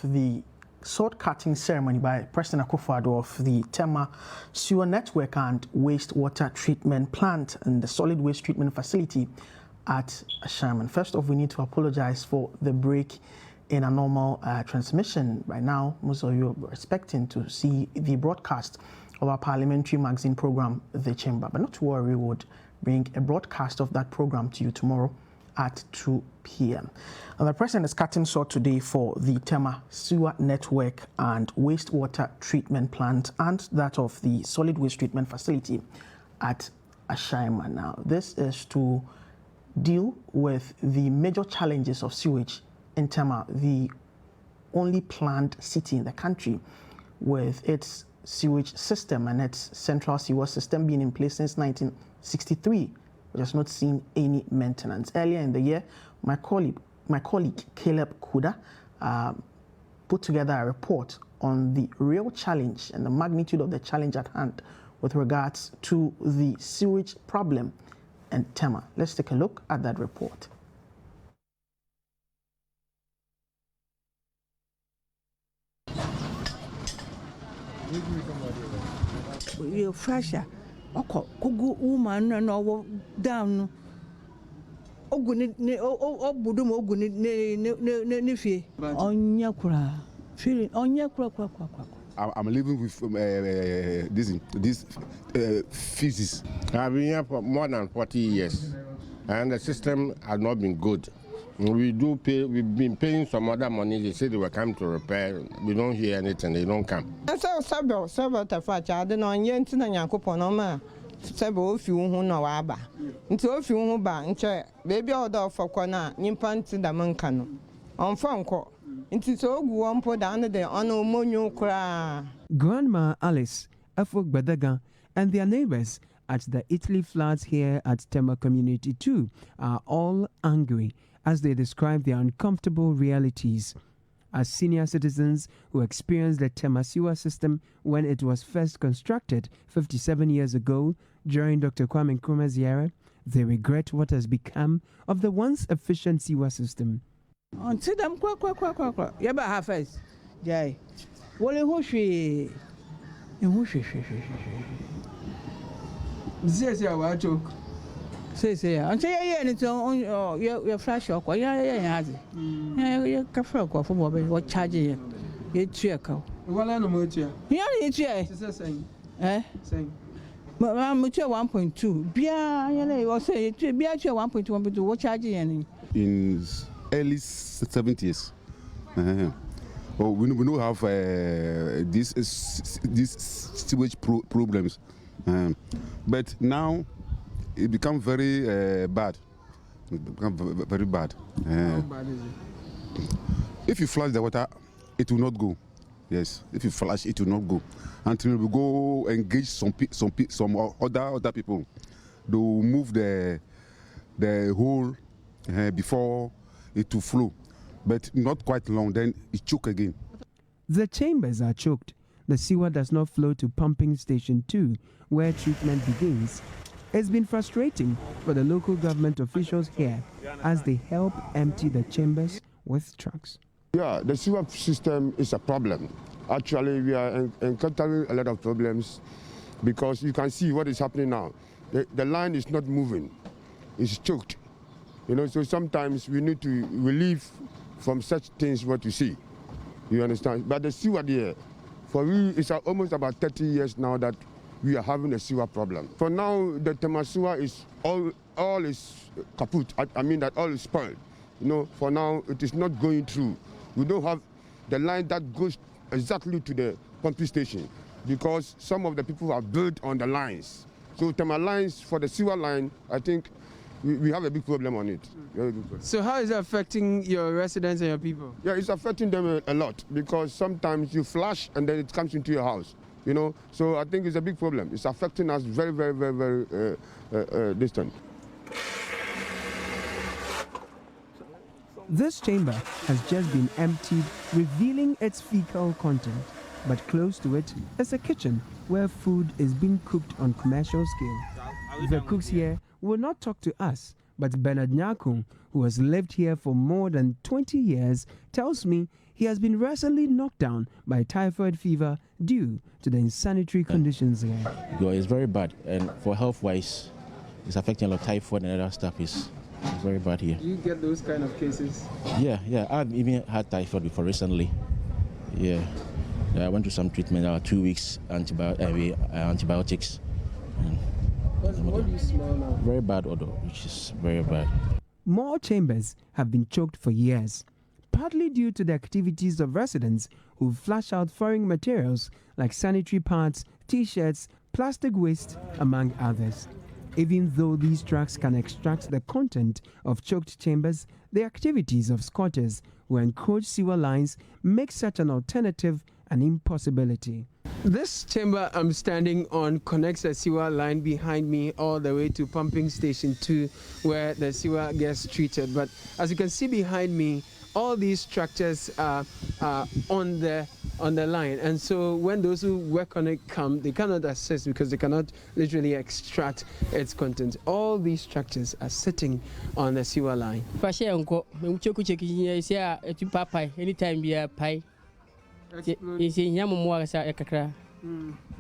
the Sod-cutting ceremony by President Akufo-Addo of the Tema sewer network and wastewater treatment plant and the solid waste treatment facility at Ashaiman. First off, we need to apologize for the break in a normal transmission. Right now, most of you are expecting to see the broadcast of our parliamentary magazine program, The Chamber. But not to worry, we would bring a broadcast of that program to you tomorrow at 2 p.m. And the president is cutting short today for the Tema sewer network and wastewater treatment plant and that of the solid waste treatment facility at Ashaiman. Now, this is to deal with the major challenges of sewage in Tema, the only planned city in the country with its sewage system and its central sewer system being in place since 1963. Which has not seen any maintenance. Earlier in the year, my colleague Caleb Kuda put together a report on the real challenge and the magnitude of the challenge at hand with regards to the sewage problem in Tema. Let's take a look at that report. You're fresher. Oko kugu woman no down oguni obudum oguni ne fie onya kura feeling onya kura. I'm living with this physics. I've been here for more than 40 years and the system has not been good. We've been paying some other money. They say they were coming to repair. We don't hear anything. They don't come. So several tafacha. I don't know. Yent na nyankopon no ma. Several fi hu no wa aba. Nti o fi hu ba nche baby order for kwana nyimpa nti da manka no. Onfa nko. Nti so ogu wompo da no de ono monyu kra. Grandma Alice Afog-Badaga and their neighbors at the Italy floods here at Tema Community 2 are all angry as they describe their uncomfortable realities. As senior citizens who experienced the Tema sewer system when it was first constructed 57 years ago during Dr. Kwame Nkrumah's era, they regret what has become of the once efficient sewer system. Until them kwa. Yaba half-face. Jai. Wole hoshi. Yes, I will joke. Say, until you're flash or yeah, you can for what charging you check. Well, I know more. Yeah, it's saying. Saying. But I'm 1.2. Bia, or say, be at your 1.1 to what charging In early 70s. We don't have these sewage problems. But now it becomes very bad. It becomes very bad. How bad is it? If you flush the water, it will not go. Yes, if you flush, it will not go until we go engage some other people. They will move the hole before it will flow, but not quite long. Then it choke again. The chambers are choked. The sewer does not flow to pumping station 2, where treatment begins. It's been frustrating for the local government officials here as they help empty the chambers with trucks. Yeah, the sewer system is a problem. Actually, we are encountering a lot of problems because you can see what is happening now. The line is not moving. It's choked. You know, so sometimes we need to relieve from such things what you see. You understand? But the sewer there, for me, it's almost about 30 years now that we are having a sewer problem. For now, the Tema sewer is all is kaput. I mean that all is spoiled. You know, for now, it is not going through. We don't have the line that goes exactly to the pumping station because some of the people are built on the lines. So Tema lines, for the sewer line, I think we have a big problem on it. So how is it affecting your residents and your people? Yeah, it's affecting them a lot because sometimes you flush and then it comes into your house. You know, so I think it's a big problem. It's affecting us very, very, very, very distant. This chamber has just been emptied, revealing its fecal content. But close to it is a kitchen where food is being cooked on commercial scale. The cooks here will not talk to us, but Bernard Nyakun, who has lived here for more than 20 years, tells me he has been recently knocked down by typhoid fever due to the insanitary conditions here. It's very bad, and for health-wise, it's affecting a lot of typhoid and other stuff. It's very bad here. You get those kind of cases? Yeah. I've even had typhoid before recently. Yeah. I went to some treatment, 2 weeks antibiotics. What do you smell now? Very bad odor, which is very bad. More chambers have been choked for years, partly due to the activities of residents who flush out foreign materials like sanitary pads, t-shirts, plastic waste, among others. Even though these trucks can extract the content of choked chambers, the activities of squatters who encroach sewer lines make such an alternative an impossibility. This chamber I'm standing on connects the sewer line behind me all the way to pumping station 2, where the sewer gets treated. But as you can see behind me, all these structures are on the line, and so when those who work on it come, they cannot assist because they cannot literally extract its content. All these structures are sitting on the sewer line. Anytime we are pie. Is in Yamamwa Kakra.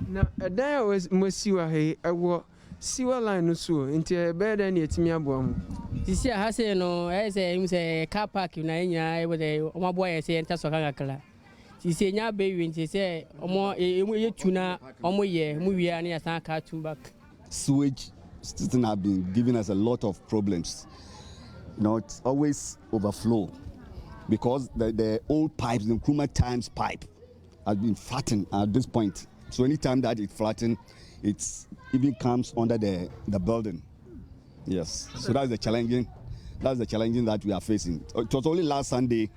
Now, a day was Monsieur Hay, I wore sewer line so into a bed and yet me a bomb. This year has a car park in Nanya with a my boy, I say, and Tasokakala. She say, now, baby, and she say, more a tuna, movie, and a car to back. Sewage system have been giving us a lot of problems. It's always overflow. Because the old pipes, the Nkrumah Times pipe, has been flattened at this point. So anytime that it's flattened, it even comes under the building. Yes. So that's the challenging that we are facing. It was only last Sunday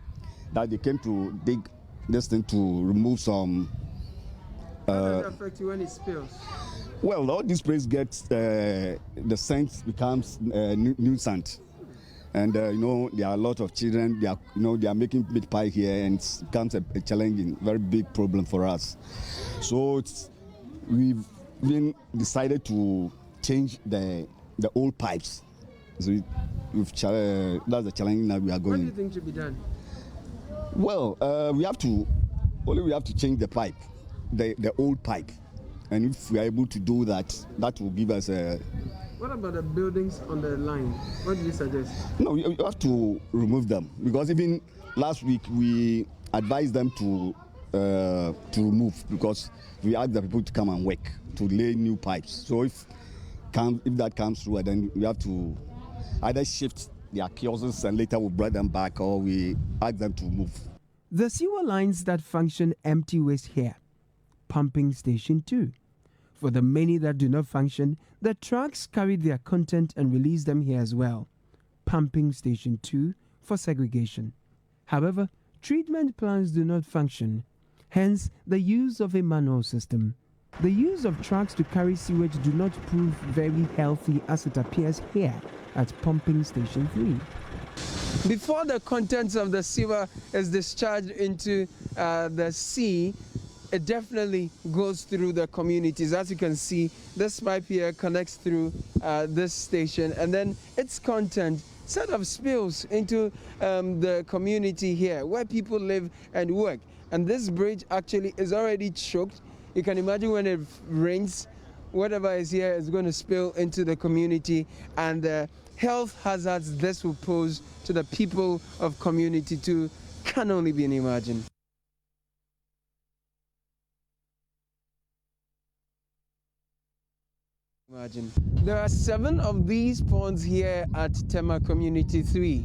that they came to dig this thing to remove some. How does it affect you when it spills? Well, all this place gets the scent becomes new scent. And there are a lot of children. They are making meat pie here, and it becomes a challenging, very big problem for us. So we've been decided to change the old pipes. So that's the challenge that we are going. What do you think should be done? Well, we have to change the pipe, the old pipe, and if we are able to do that, that will give us a. What about the buildings on the line? What do you suggest? No, you have to remove them, because even last week we advised them to remove, because we asked the people to come and work to lay new pipes. So if that comes through, then we have to either shift their kiosks and later we'll bring them back, or we ask them to move. The sewer lines that function empty waste here. Pumping station 2. For the many that do not function, the trucks carry their content and release them here as well. Pumping station 2 for segregation. However, treatment plants do not function, hence the use of a manual system. The use of trucks to carry sewage do not prove very healthy as it appears here at pumping station 3. Before the contents of the sewer is discharged into the sea, it definitely goes through the communities. As you can see, this pipe here connects through this station, and then its content sort of spills into the community here where people live and work. And this bridge actually is already choked. You can imagine when it rains, whatever is here is going to spill into the community, and the health hazards this will pose to the people of community too can only be imagined. There are 7 of these ponds here at Tema Community 3.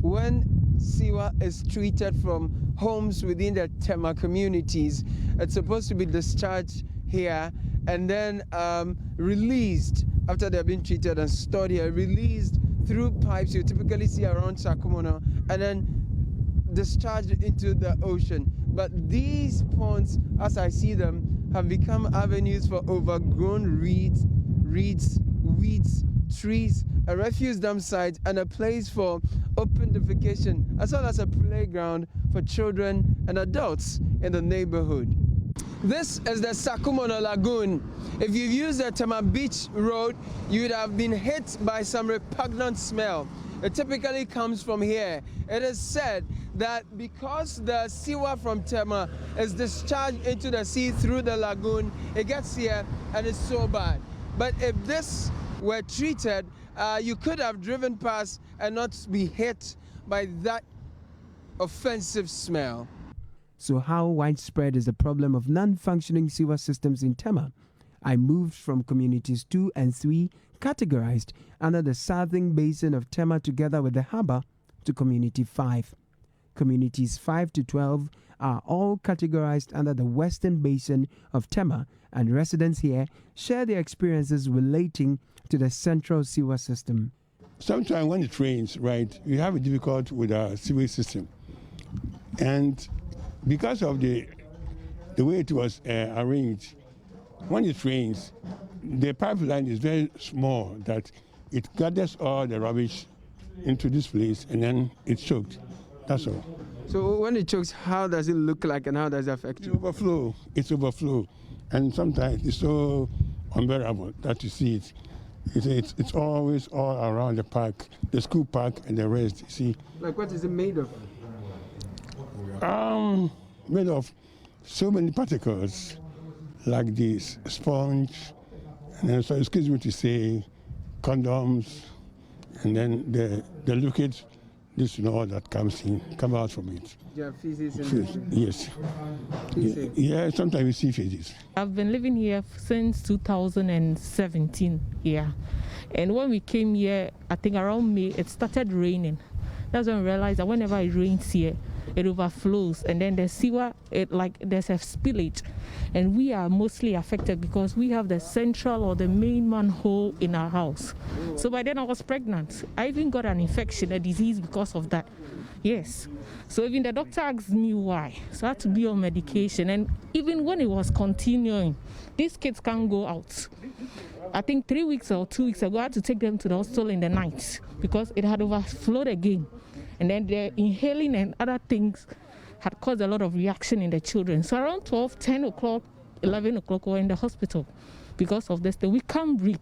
When sewer is treated from homes within the Tema communities, it's supposed to be discharged here and then released after they've been treated and stored here, released through pipes you typically see around Sakumono, and then discharged into the ocean. But these ponds, as I see them, have become avenues for overgrown reeds, weeds, trees, a refuse dump site, and a place for open defecation, as well as a playground for children and adults in the neighborhood. This is the Sakumono Lagoon. If you've used the Tema Beach Road, you would have been hit by some repugnant smell. It typically comes from here. It is said that because the sewer from Tema is discharged into the sea through the lagoon, it gets here and it's so bad. But if this were treated, you could have driven past and not be hit by that offensive smell. So how widespread is the problem of non-functioning sewer systems in Tema? I moved from communities 2 and 3 categorized under the southern basin of Tema together with the harbour to community 5. Communities 5 to 12 are all categorized under the western basin of Tema, and residents here share their experiences relating to the central sewer system. Sometimes when it rains, right, we have a difficulty with our sewage system. And because of the way it was arranged, when it rains, the pipeline is very small that it gathers all the rubbish into this place and then it's choked. That's all. So when it chokes, how does it look like and how does it affect you? It's overflow. And sometimes it's so unbearable that you see it. It's always all around the park, the school park and the rest, you see. Like what is it made of? Made of so many particles, like this sponge, and then, so excuse me to say, condoms, and then the liquid, this and all that come out from it. Do you have feces in Yes. Yeah, sometimes we see feces. I've been living here since 2017 here. And when we came here, I think around May, it started raining. That's when we realized that whenever it rains here, it overflows, and then the sewer, there's a spillage, and we are mostly affected because we have the central or the main manhole in our house. So by then I was pregnant. I even got an infection, a disease because of that. Yes. So even the doctor asked me why. So I had to be on medication, and even when it was continuing, these kids can't go out. I think 3 weeks or 2 weeks ago, I had to take them to the hospital in the night because it had overflowed again. And then the inhaling and other things had caused a lot of reaction in the children. So around 12, 10 o'clock, 11 o'clock, we were in the hospital because of this thing. We can't breathe.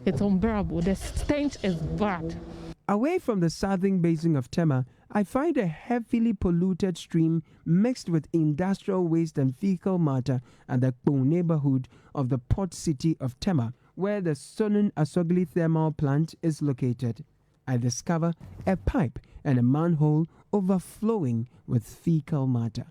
It's unbearable. The stench is bad. Away from the southern basin of Tema, I find a heavily polluted stream mixed with industrial waste and fecal matter at the Kpong neighborhood of the port city of Tema, where the Sonun Asogli thermal plant is located. I discover a pipe and a manhole overflowing with fecal matter.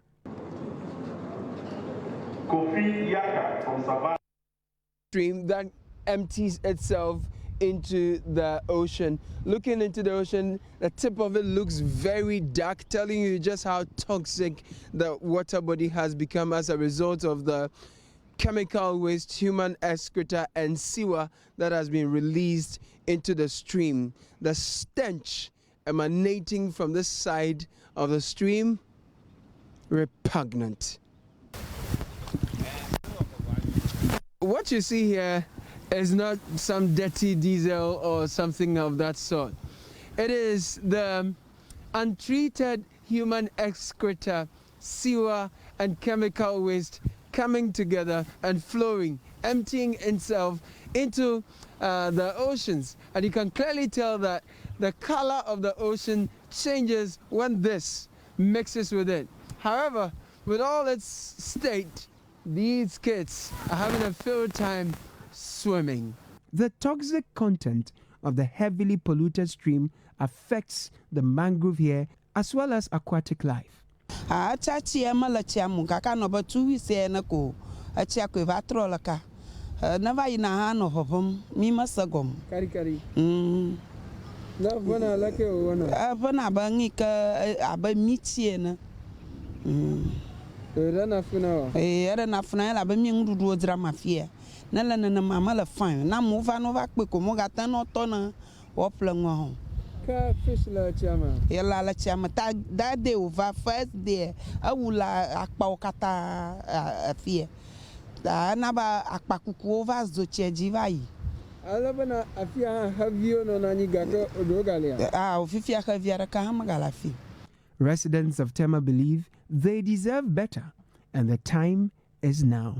Stream that empties itself into the ocean. Looking into the ocean, the tip of it looks very dark, telling you just how toxic the water body has become as a result of the chemical waste, human excreta and sewer that has been released into the stream. The stench emanating from this side of the stream, repugnant. What you see here is not some dirty diesel or something of that sort. It is the untreated human excreta, sewer and chemical waste coming together and flowing, emptying itself into the oceans. And you can clearly tell that the color of the ocean changes when this mixes with it. However, with all its state, these kids are having a field time swimming. The toxic content of the heavily polluted stream affects the mangrove here as well as aquatic life. Fish la chama. Yala la chama ta that day over first day I will akpa okata afia. Da na ba akpa kuku over zoche jiva yi. Alabana afia havio no nani gato odogalia. Ofifia havia ka hamagalafi. Residents of Tema believe they deserve better, and the time is now.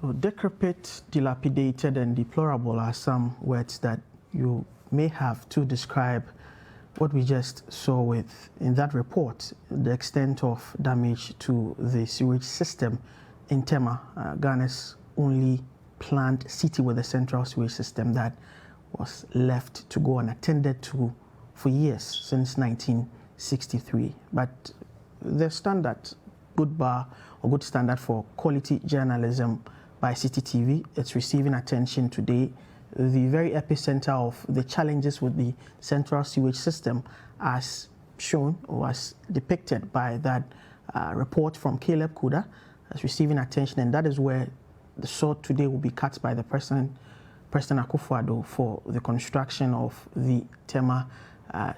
So decrepit, dilapidated, and deplorable are some words that you may have to describe what we just saw in that report, the extent of damage to the sewage system in Tema, Ghana's only planned city with a central sewage system that was left to go unattended to for years, since 1963. But the standard, good bar or good standard for quality journalism by City TV, it's receiving attention today. The very epicenter of the challenges with the central sewage system, as shown or as depicted by that report from Caleb Kuda, is receiving attention, and that is where the sword today will be cut by the President Akufo-Addo for the construction of the Tema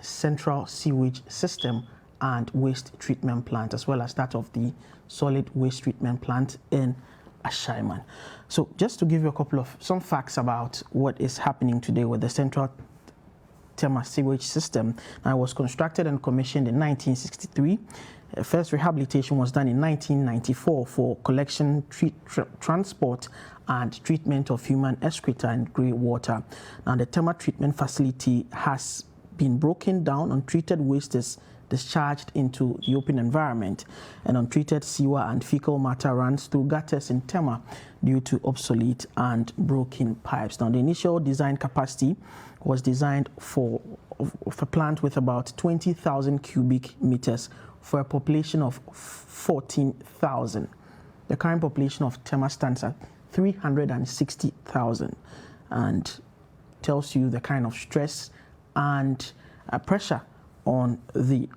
central sewage system and waste treatment plant, as well as that of the solid waste treatment plant in Ashaiman. So just to give you a couple of some facts about what is happening today with the central Tema sewage system. Now, it was constructed and commissioned in 1963. First rehabilitation was done in 1994 for collection, transport and treatment of human excreta and grey water. Now, the Tema treatment facility has been broken down. Untreated waste is discharged into the open environment, and untreated sewer and fecal matter runs through gutters in Tema due to obsolete and broken pipes. Now, the initial design capacity was designed for a plant with about 20,000 cubic meters for a population of 14,000. The current population of Tema stands at 360,000 and tells you the kind of stress and pressure on the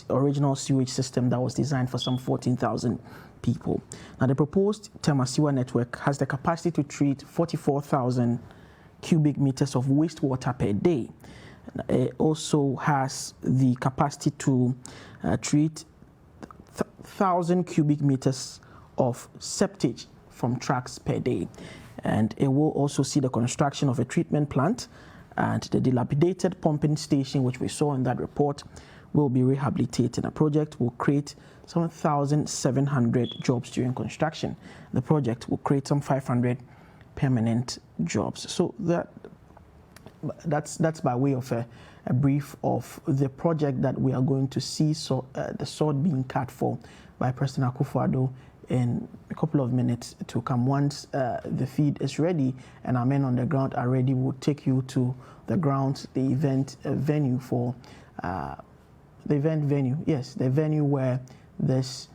original sewage system that was designed for some 14,000 people. Now, the proposed Tema sewer network has the capacity to treat 44,000 cubic meters of wastewater per day. It also has the capacity to treat 1,000 cubic meters of septage from trucks per day. And it will also see the construction of a treatment plant, and the dilapidated pumping station, which we saw in that report, will be rehabilitated. The project will create some 1,700 jobs during construction. The project will create some 500 permanent jobs. So that's by way of a brief of the project that we are going to see. So the sword being cut for by President Akufo-Addo in a couple of minutes to come. Once the feed is ready and our men on the ground are ready, we'll take you to the ground, the event venue for the venue where this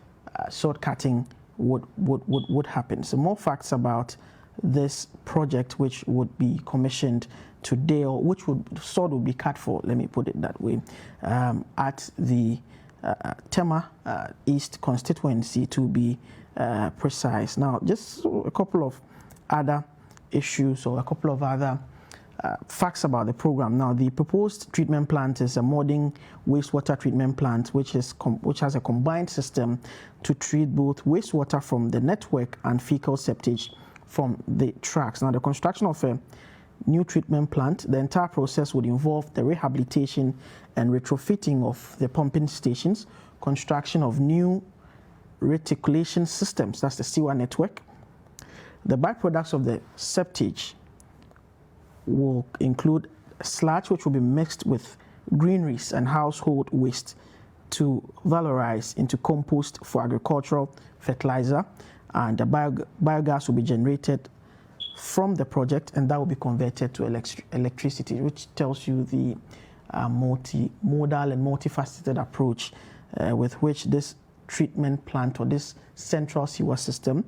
sword cutting would happen. So more facts about this project, which would be commissioned today, or which sword would be cut for, let me put it that way, at the Tema East constituency, to be precise. Now, just a couple of other issues or a couple of other facts about the program. Now, the proposed treatment plant is a modern wastewater treatment plant, which has a combined system to treat both wastewater from the network and fecal septage from the trucks. Now, the construction of a new treatment plant, the entire process would involve the rehabilitation and retrofitting of the pumping stations, construction of new reticulation systems, that's the sewer network. The byproducts of the septage will include sludge, which will be mixed with greeneries and household waste to valorize into compost for agricultural fertilizer, and the biogas will be generated from the project, and that will be converted to electricity, which tells you the multimodal and multifaceted approach with which this treatment plant or this central sewer system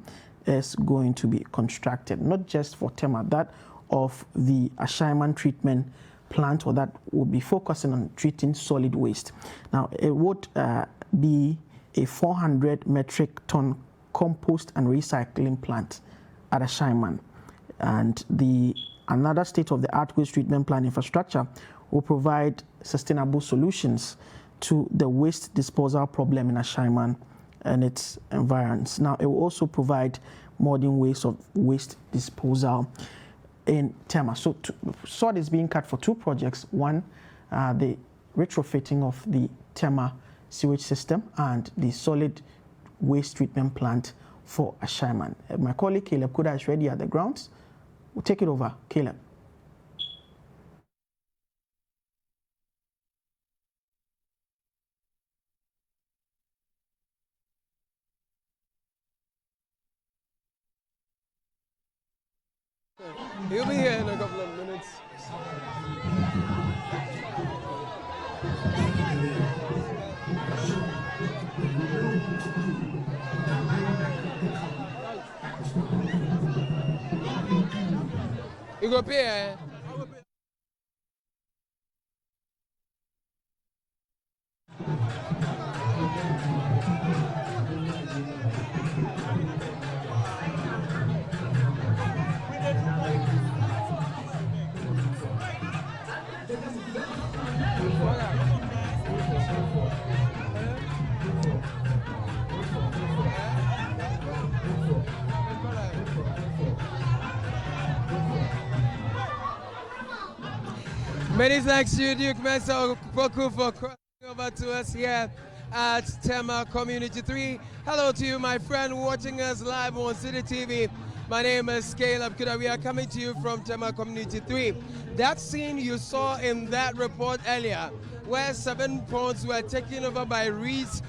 is going to be constructed, not just for Tema, that of the Ashaiman treatment plant, or that will be focusing on treating solid waste. Now, it would be a 400 metric ton compost and recycling plant at Ashaiman, and another state-of-the-art waste treatment plant infrastructure will provide sustainable solutions to the waste disposal problem in Ashaiman and its environs. Now, it will also provide modern ways of waste disposal in Tema. So sword is being cut for two projects. One, the retrofitting of the Tema sewage system, and the solid waste treatment plant for Ashaiman. My colleague Caleb Kuda is ready at the grounds. We'll take it over. Caleb. He'll be here in a couple of minutes. You go pay. Many thanks to you, Duke Mensa Okpoku, for crossing over to us here at Tema Community 3. Hello to you, my friend, watching us live on City TV. My name is Caleb Kuda. We are coming to you from Tema Community 3. That scene you saw in that report earlier, where 7 ponds were taken over by weeds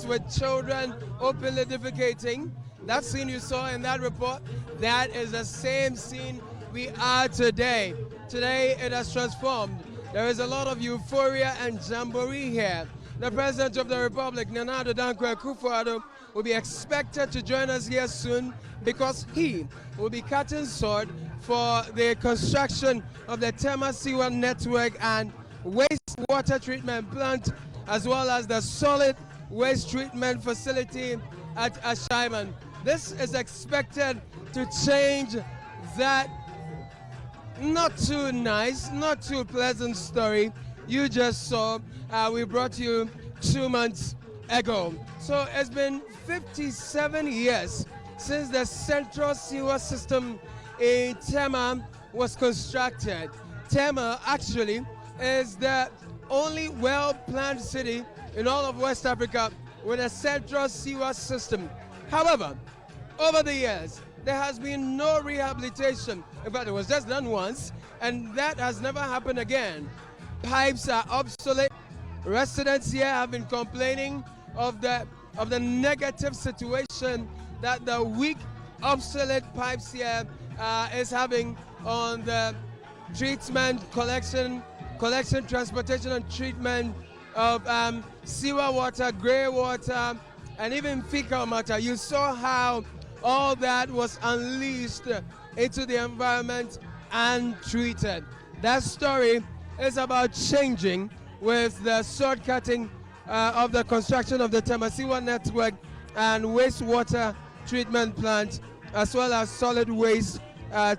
with children openly defecating, that scene you saw in that report, that is the same scene we are today. Today it has transformed. There is a lot of euphoria and jamboree here. The President of the Republic, Nana Addo Akufo-Addo, will be expected to join us here soon because he will be cutting sword for the construction of the Tema Sewer Network and wastewater treatment plant, as well as the solid waste treatment facility at Ashaiman. This is expected to change that not too nice, not too pleasant story you just saw. We brought you 2 months ago. So it's been 57 years since the central sewer system in Tema was constructed. Tema actually is the only well-planned city in all of West Africa with a central sewer system. However, over the years, there has been no rehabilitation. In fact, it was just done once, and that has never happened again. Pipes are obsolete. Residents here have been complaining of the negative situation that the weak, obsolete pipes here is having on the treatment, collection, transportation, and treatment of sewer water, grey water, and even fecal matter. You saw how all that was unleashed into the environment and treated. That story is about changing with the Sod-cutting of the construction of the Tema Sewer Network and wastewater treatment plant, as well as solid waste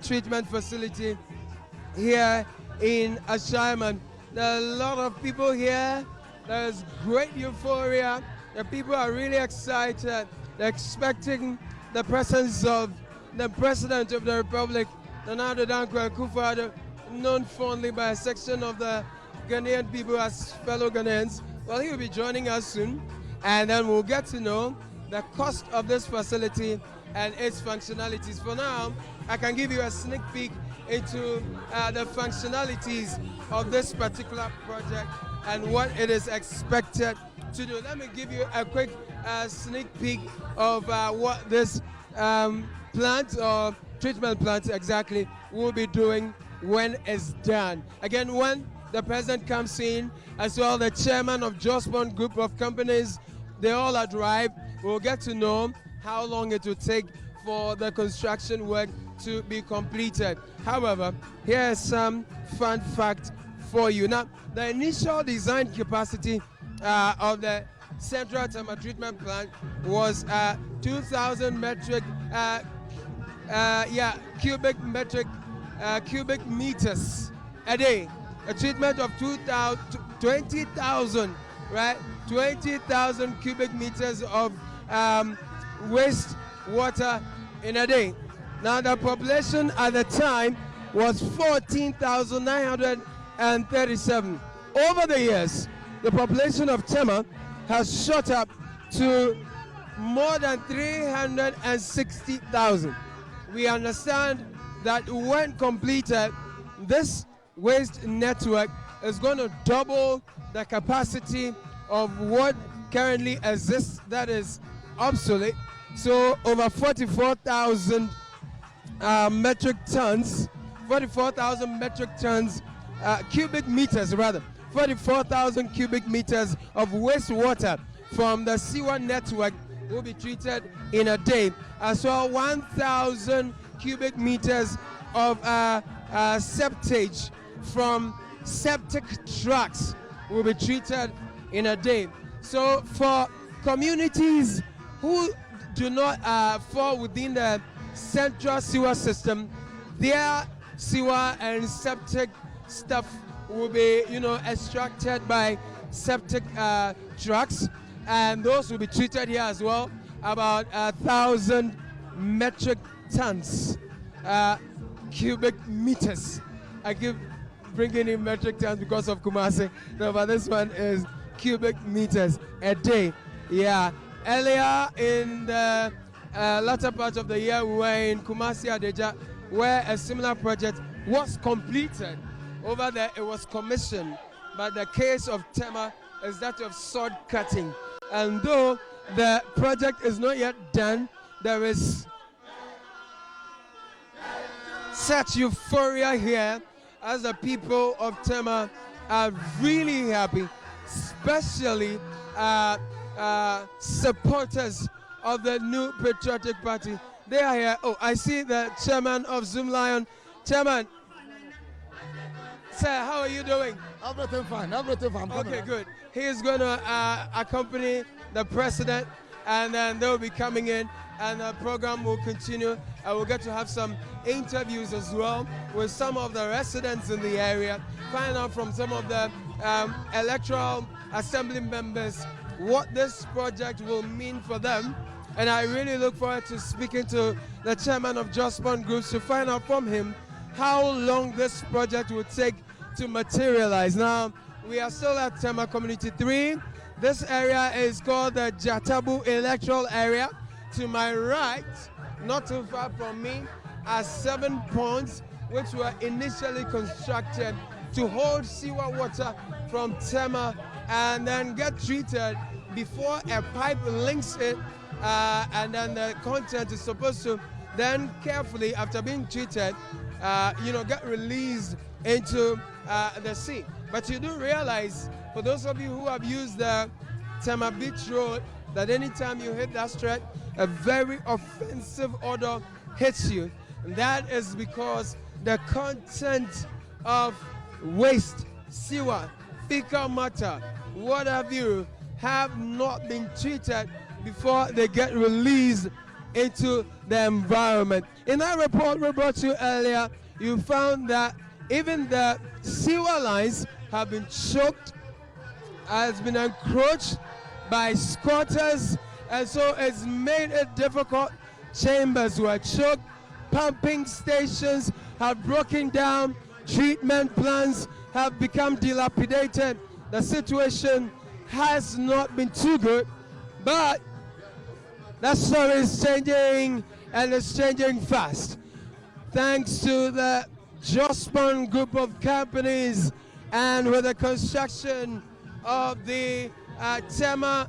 treatment facility here in Ashaiman. There are a lot of people here. There's great euphoria. The people are really excited. They're expecting the presence of the President of the Republic, Nana Addo Akufo-Addo, known fondly by a section of the Ghanaian people as fellow Ghanaians. Well, he will be joining us soon, and then we'll get to know the cost of this facility and its functionalities. For now, I can give you a sneak peek into the functionalities of this particular project and what it is expected to do. Let me give you a quick sneak peek of what this plant or treatment plant exactly will be doing when it's done. Again, when the President comes in, as well the chairman of Jospon Group of Companies, they all arrive. We'll get to know how long it will take for the construction work to be completed. However, here's some fun fact for you. Now, the initial design capacity of the Central Tema Treatment Plant was 2,000 cubic meters a day. A treatment of 20,000, right? 20,000 cubic meters of waste water in a day. Now the population at the time was 14,937. Over the years, the population of Tema has shot up to more than 360,000. We understand that when completed, this waste network is going to double the capacity of what currently exists that is obsolete. So over 44,000 metric tons, 44,000 metric tons, cubic meters rather, 44,000 cubic meters of wastewater from the sewer network will be treated in a day, as well 1,000 cubic meters of septage from septic trucks will be treated in a day. So for communities who do not fall within the central sewer system, their sewer and septic stuff will be, extracted by septic trucks, and those will be treated here as well. About 1,000 metric tons, cubic meters. I keep bringing in metric tons because of Kumasi. No, but this one is cubic meters a day. Yeah. Earlier in the latter part of the year, we were in Kumasi Adeja, where a similar project was completed. Over there, it was commissioned. But the case of Tema is that of sod-cutting. And though the project is not yet done, there is such euphoria here as the people of Tema are really happy, especially supporters of the new patriotic party. They are here. Oh, I see the chairman of Zoom Lion. Chairman, sir, how are you doing? Everything fine, everything fine. Okay, good. He is going to accompany the president, and then they'll be coming in, and the program will continue. I will get to have some interviews as well with some of the residents in the area, find out from some of the electoral assembly members what this project will mean for them. And I really look forward to speaking to the chairman of Jospon Groups to find out from him how long this project will take to materialize. Now, we are still at Tema Community 3. This area is called the Jatabu Electoral Area. To my right, not too far from me, are 7 ponds which were initially constructed to hold sewer water from Tema and then get treated before a pipe links it, and then the content is supposed to then carefully, after being treated, get released into the sea. But you do realize, for those of you who have used the Tema Beach Road, that anytime you hit that stretch, a very offensive odor hits you. And that is because the content of waste, sewer, fecal matter, what have you, have not been treated before they get released into the environment. In that report we brought you earlier, you found that even the sewer lines have been choked, has been encroached by squatters, and so it's made it difficult. Chambers were choked, pumping stations have broken down, treatment plants have become dilapidated. The situation has not been too good, but that story is changing, and it's changing fast. Thanks to the Jospon group of companies, and with the construction of the Tema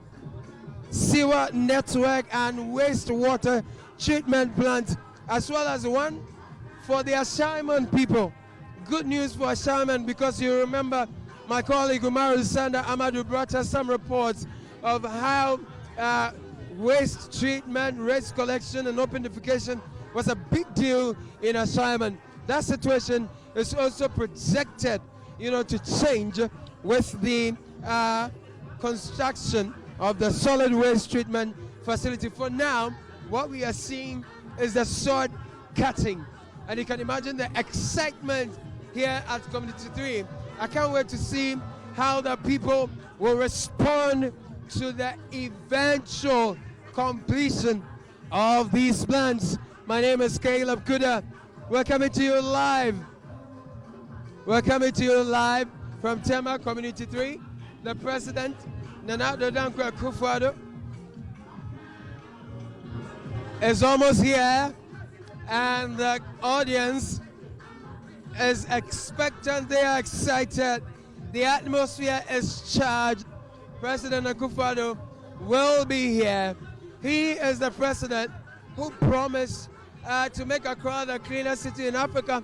sewer network and wastewater treatment plant, as well as one for the Ashaiman people. Good news for Ashaiman, because you remember my colleague Umaru Sanda Amadou brought us some reports of how waste treatment, waste collection and open defecation was a big deal in Ashaiman. That situation is also projected, to change with the construction of the solid waste treatment facility. For now, what we are seeing is the Sod-cutting. And you can imagine the excitement here at Community 3. I can't wait to see how the people will respond to the eventual completion of these plans. My name is Caleb Kuda. We're coming to you live. We're coming to you live from Tema Community 3. The President, Nana Dodanko Akufo-Addo, is almost here, and the audience is expectant. They are excited. The atmosphere is charged. President Akufo-Addo will be here. He is the president who promised to make Accra the cleanest city in Africa.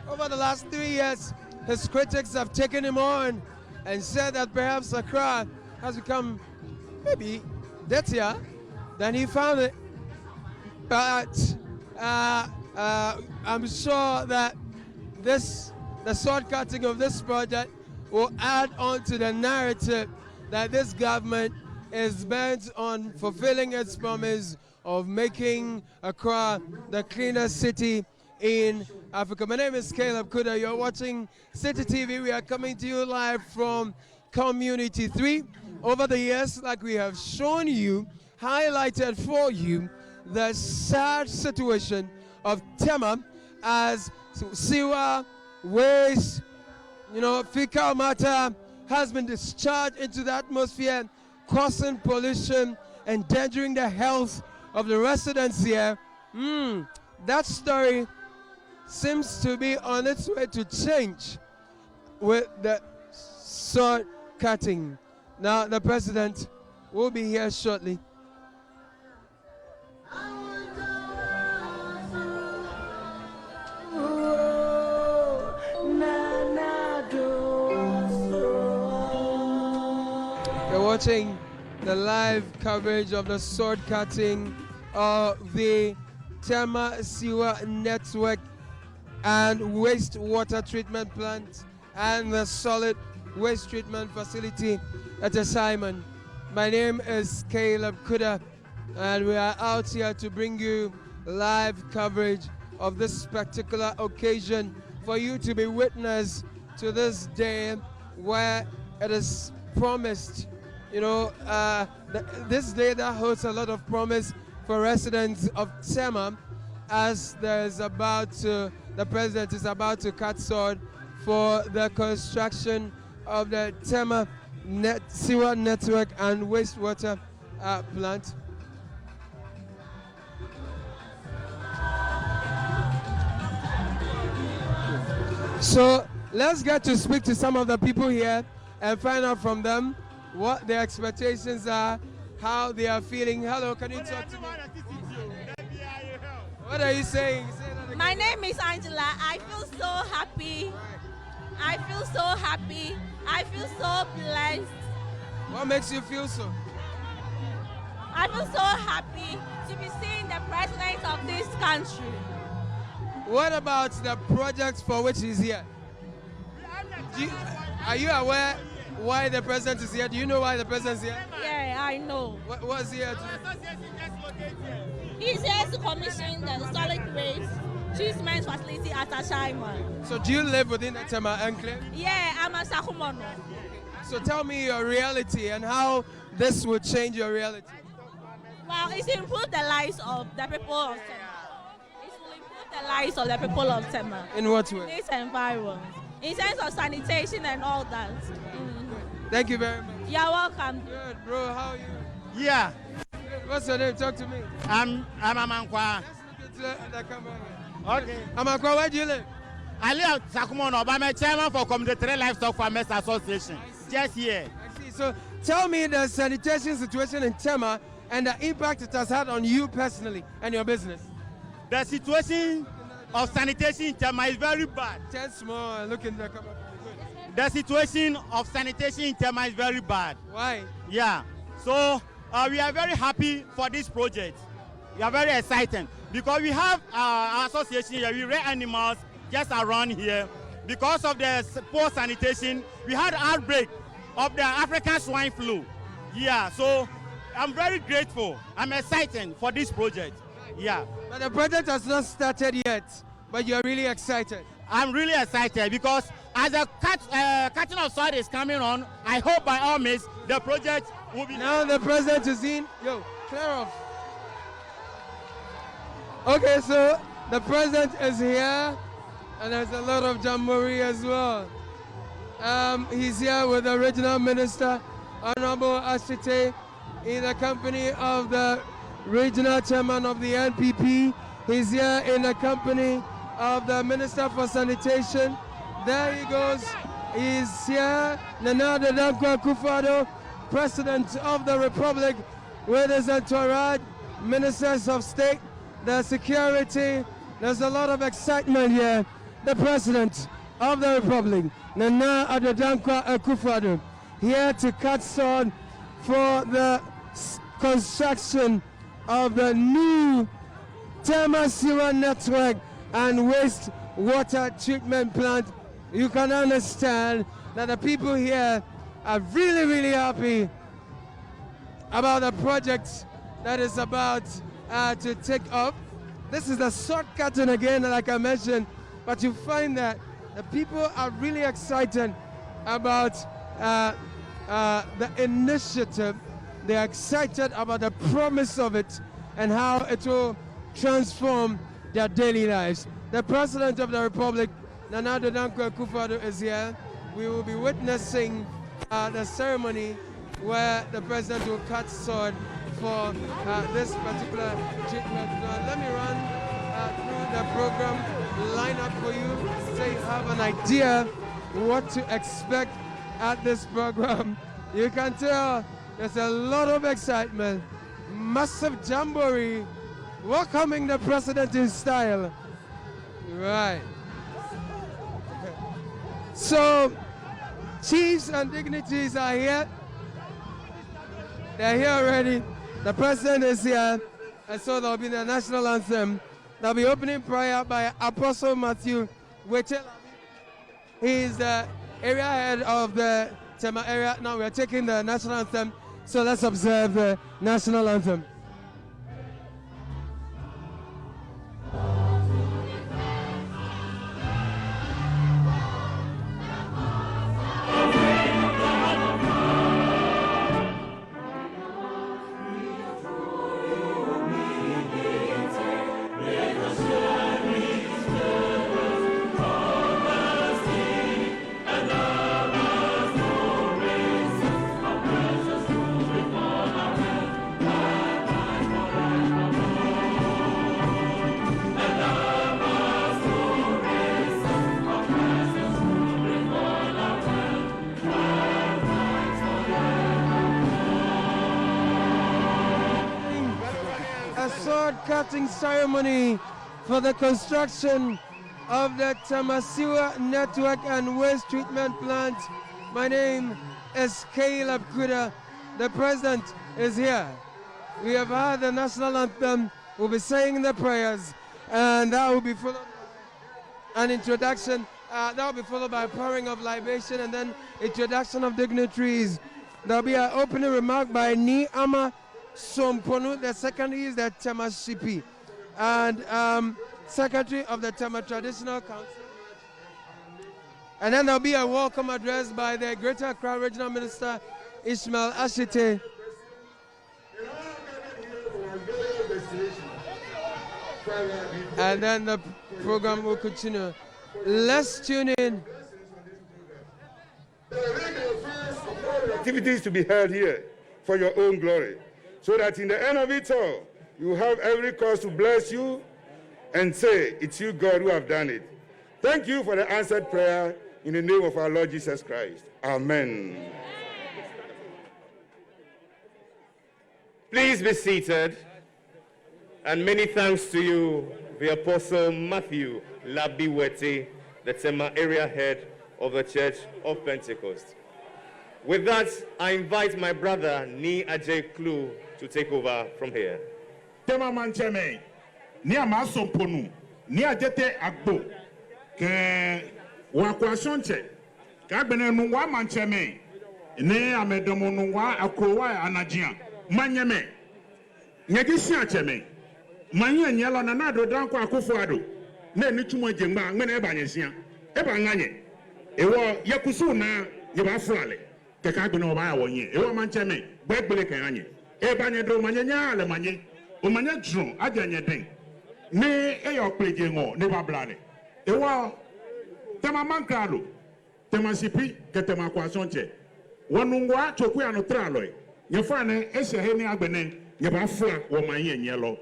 Over the last 3 years, his critics have taken him on and said that perhaps Accra has become maybe dirtier than he found it. But I'm sure that the sword-cutting of this project will add on to the narrative that this government is bent on fulfilling its promise of making Accra the cleanest city in Africa. My name is Caleb Kuda. You're watching City TV. We are coming to you live from Community 3. Over the years, like we have shown you, highlighted for you the sad situation of Tema as sewer, waste, fecal matter has been discharged into the atmosphere, causing pollution, endangering the health of the residents here. That story seems to be on its way to change with the sword cutting. Now the president will be here shortly. You're watching the live coverage of the sword cutting of the Tema sewer network and wastewater treatment plant and the solid waste treatment facility at Ashaiman. My name is Caleb Kuda, and we are out here to bring you live coverage of this particular occasion for you to be witness to this day where it is promised, this day that holds a lot of promise for residents of Tema, as the president is about to cut sword for the construction of the Tema sewer network and wastewater plant. So let's get to speak to some of the people here and find out from them what their expectations are, how they are feeling. Hello, can you talk to me? What are you saying? My name is Angela. I feel so happy. I feel so happy. I feel so blessed. What makes you feel so? I feel so happy to be seeing the president of this country. What about the project for which he's here? Are you aware why the president is here? Do you know why the president is here? Yeah, I know. What's he here to do? He's here to commission the solid waste treatment facility at Ashaiman. So do you live within the Tema enclave? Yeah, I'm a Sakumono. So tell me your reality and how this will change your reality. Well, it's improved the lives of the people of Tema. It will improve the lives of the people of Tema. In what way? In this environment. In terms of sanitation and all that. Thank you very much. You're welcome. Good, bro. How are you? Yeah. What's your name? Talk to me. I'm Amankwa. Let's look at the camera. Okay. Amankwa, where do you live? I live at Sakumono, but I'm a chairman for Community 3 Livestock Farmers Association. Just here. I see. So tell me the sanitation situation in Tema and the impact it has had on you personally and your business. The situation of sanitation in Tema is very bad. Turn small and look in the camera. The situation of sanitation in Tema is very bad. Why? Yeah. So we are very happy for this project. We are very excited because we have our association here. We rear animals just around here. Because of the poor sanitation, we had an outbreak of the African swine flu. Yeah, so I'm very grateful. I'm excited for this project. Yeah. But the project has not started yet, but you're really excited. I'm really excited because as the cutting of soil is coming on, I hope by all means the project will be... Now the president is in. Yo, clear off. Okay, so the president is here, and there's a lot of jamboree as well. He's here with the regional minister, Honorable Ashaiman, in the company of the regional chairman of the NPP. He's here in the company of the Minister for Sanitation. There he goes. He's here. Nana Akufo-Addo, President of the Republic, with his entourage, ministers of state, the security. There's a lot of excitement here. The President of the Republic, Nana Akufo-Addo, here to cut sword for the construction of the new Tema sewer network and waste water treatment plant. You can understand that the people here are really, really happy about the project that is about to take up. This is the Sod-cutting again, like I mentioned, but you find that the people are really excited about the initiative. They're excited about the promise of it and how it will transform their daily lives. The President of the Republic, Nana Akufo-Addo, is here. We will be witnessing the ceremony where the President will cut sword for this particular treatment. Let me run through the program lineup for you so you have an idea what to expect at this program. You can tell there's a lot of excitement, massive jamboree, welcoming the President in style. Right. So, chiefs and dignitaries are here. They're here already. The President is here. And so there'll be the national anthem. There'll be opening prayer by Apostle Matthew Wechel. He's the area head of the Tema area. Now we're taking the national anthem. So let's observe the national anthem. Sod-cutting ceremony for the construction of the Tema sewer network and waste treatment plant. My name is Caleb Kuda. The President is here. We have had the national anthem. We'll be saying the prayers, and that will be followed by an introduction. That will be followed by a pouring of libation and then introduction of dignitaries. There'll be an opening remark by Ni Ama Somponu. The second is the Tema Shipi and Secretary of the Tema Traditional Council. And then there'll be a welcome address by the Greater Accra Regional Minister Ishmael Ashite. And then the program will continue. Let's tune in. Activities to be held here for your own glory, so that in the end of it all, you have every cause to bless you and say, it's you, God, who have done it. Thank you for the answered prayer in the name of our Lord Jesus Christ. Amen. Please be seated. And many thanks to you, the Apostle Matthew Labiwete, the Tema area head of the Church of Pentecost. With that, I invite my brother Ni Ajay Klu to take over from here. Tema mancheme, ni amaso ponu, ni ajete agbo, ke wakwasonche, kagbene nuwa mancheme, ne amedomo nuwa akrowa anajia, manyeme, nyegisi acheme, manye nyelo na nado danko Akufo-Addo, ne nichumwe jengba, ngene eba nyesia, eba nganye, ewo yakusu na yeba fulale, ke kagbene wabaya wonye, ewo mancheme, bwegbele ke nganye, eba nyedro manye nyale manye, o manya dron adanya den ne eyo pleje ngo ne bablale ewa Tema mankralo Tema sipi ke Tema kwasonche wonungwa choku ya no tralo nyefane ehye he ne agbene Nyabafla woman yen yellow.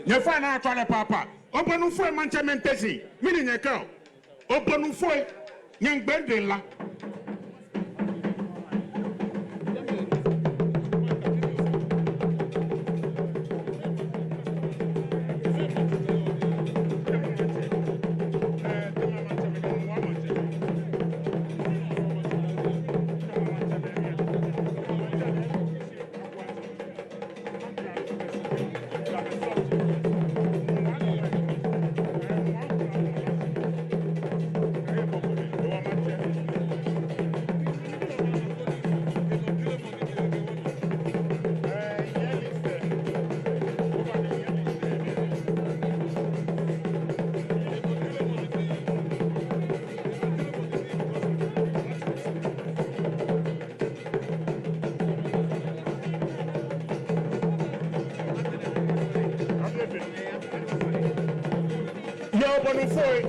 Nyafana toilet papa. Open for manchement tesi. Meaning your cow. Open for young bendela.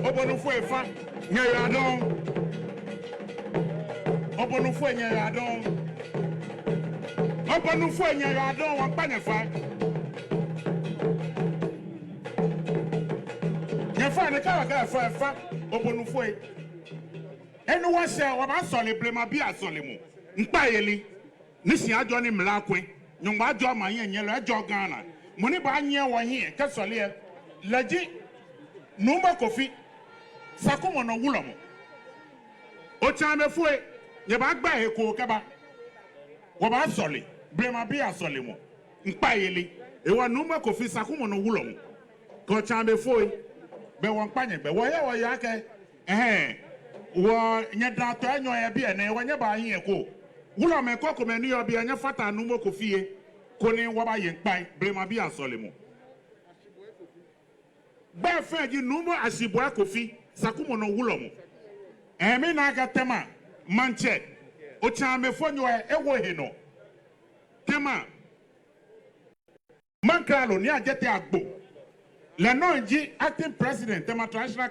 Obonufoe fa nyayadon Obonufoe nyayadon Obonufoe nyayadon wan panye fa Nyefa ne ka fa Obonufoe enu wa se wa ba sole blema bi asole mu npa yeli nisi ajo ni mlakwe nyungba ajo ma yen yelo ajo Ghana muni ba nye wo hin ke sole laji numba kofi sakumo no wulomo o chame fue ye ba gba eko keba wo ba sole brema bi asole mo npa yele e wa numba kofi sakumo no wulomo ko chame fue be won panye be wo ya ke wo nye da to enyo ye bi ene wo nye ba yin eko wulomo ko ko me ni obi enya fata numba kofi e ko ni wo ba yin pa brema bi asole mo ba fa ji numo asibo akofi sakumo no wulomo emi na aga tema manche o chame fonyo ewo he no tema mankalo ni ajete agbo le no ji acting president Tema Traditional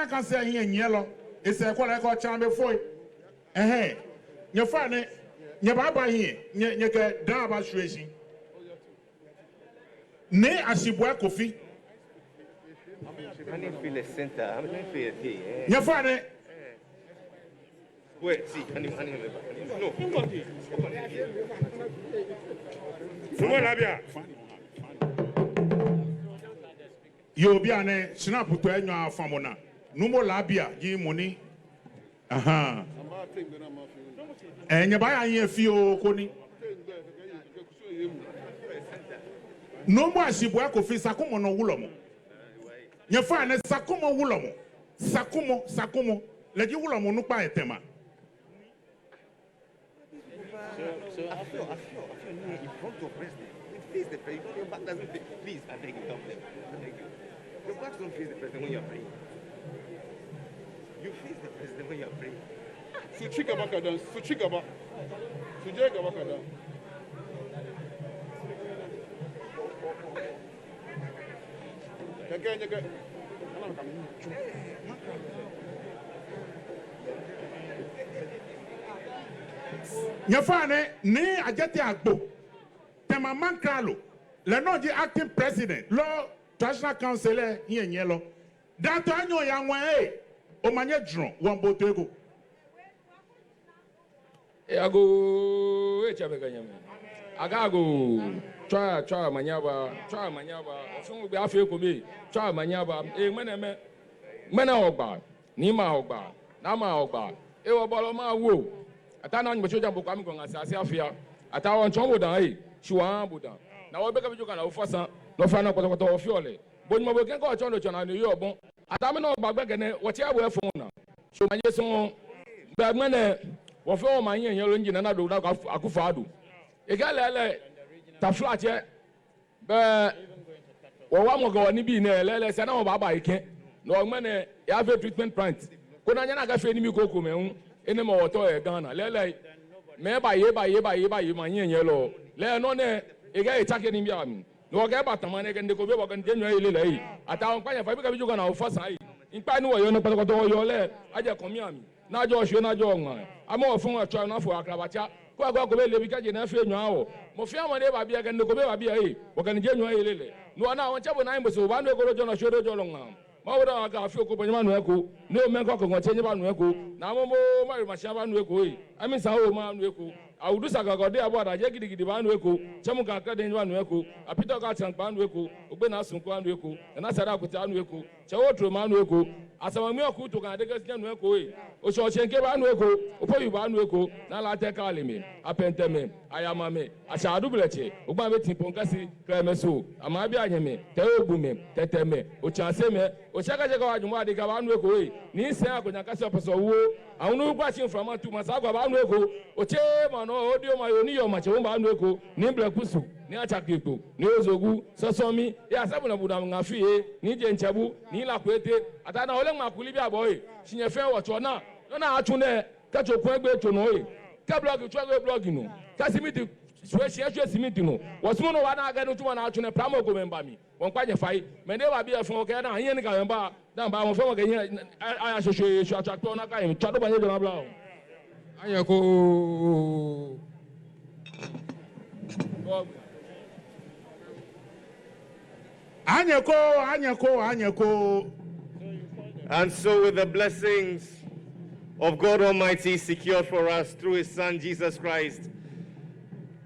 Council yin yelo ese ko le ko chame foi nye fa ne nye baba hin nye ke dan aba shweshi ne asibo akofi I didn't feel a center. I didn't feel a thing. Your father. Wait, see, I didn't no. You be an snap to any famona. No more labia, give money. Aha. And you buy a few coni. No more Shibuako Fisakumo no Wulomo. You find a Sakumo Wulomo. Sakumo. Let you Wulomo no buy a Tema. So I feel in front of president. It face the president. Your back doesn't face. Please, I beg you, come there. I beg you. Your back don't face the president when you're praying. You face the president when you're praying. So trigger back down. So trigger back. So trigger back down. You find ne ajete agbo. Tema mankalo. Le no di acting president. Law Traditional Council here in yellow. That anyo yang wa o manye drum wan botego. Ago echabeganyame. Agago try manyaba. Ofun be afi ko be. Try manyaba. Mena ogba. Ni ma ogba. Na ma ogba. E wo bolo ma wo. Atana nyi choja mboko ami gonga sase afia. Atawa nchongo dan shiwa budan. Na wo beka bijuka na ofasa. No fa na kwoto ofiole. Bonyi mabo ken ko chondo chona ni yo bon. Atame no gbagbe gene wo ti awo efun na. So manye so ba mene wo fe o manye yen lo njina na do na Akufo-Addo. Egalele ta flat ye be wo wa mo go ni bi na lele se na wo baba ike no mene ya ve treatment plant ko na nya na ga fe ni mi koko me ene mo woto e Ghana lele me ba ye manye yen lo le no ne e ga e take ni bi am no ga ba tamane ke ndeko be wo ga ndenyo ile le ata on pa ya fa bi ka bi juga na ofasa yi npa ni wo yo no patako to yo le aje komi ami na jo hwe na jo nwan ama ofun atwa na fo akrabacha kwa ko be lebi ka je na fe nwa wo mo fi amade ba bia kan ko be ba bia e wo kan je nwa yelele no na won chabo na imbo ba no ko jo na hwe jo lo nwan ma wo da ka fi ko banyama no eko no men ko ko chenye ba no eko na mo ma ri ma sha ba no eko e ami sa wo ma no eko awudu sagago de abo da je gidigidi ba no eko chemu ka ka de ba no eko apito ka chan ba no eko ogbe na sun ko no eko na sara akuta no eko chewo tro ma no eko asamami okuto kan de gaskiya no eko e o so chenke ba no eko opo yu ba no eko na la te ka limi apenteme ayamame ashadu bleche ogba be tin ponkasi kremeso ama bi anyeme te obume teteme o chanse me o chaka chaka wa jumo ade ka ba no eko e ni se akonya kasi opeso wo awunu gba chin from atu masagwa ba no eko o che mo no odio ma yoni yo ma che wo ba no eko ni blekusu ni achakipo ni ozogu sosomi ya sabu na buda ngafie ni je nchabu ni la kwete atana ole makuli bi aboy sinye fe wo chona na atune ka chokun egbe chono e ka blog chu egbe blog no ka simiti shwe simiti no wosumo no wa na aga no tuma na atune pramo go memba mi won kwa je fai me de ba bi e fon ke na yen ni ka memba dan ba won fe won ke yen aya shwe shwe atwa na ka yen chado ba nye do na bla o ayeko Anyako. And so with the blessings of God Almighty secured for us through his Son Jesus Christ,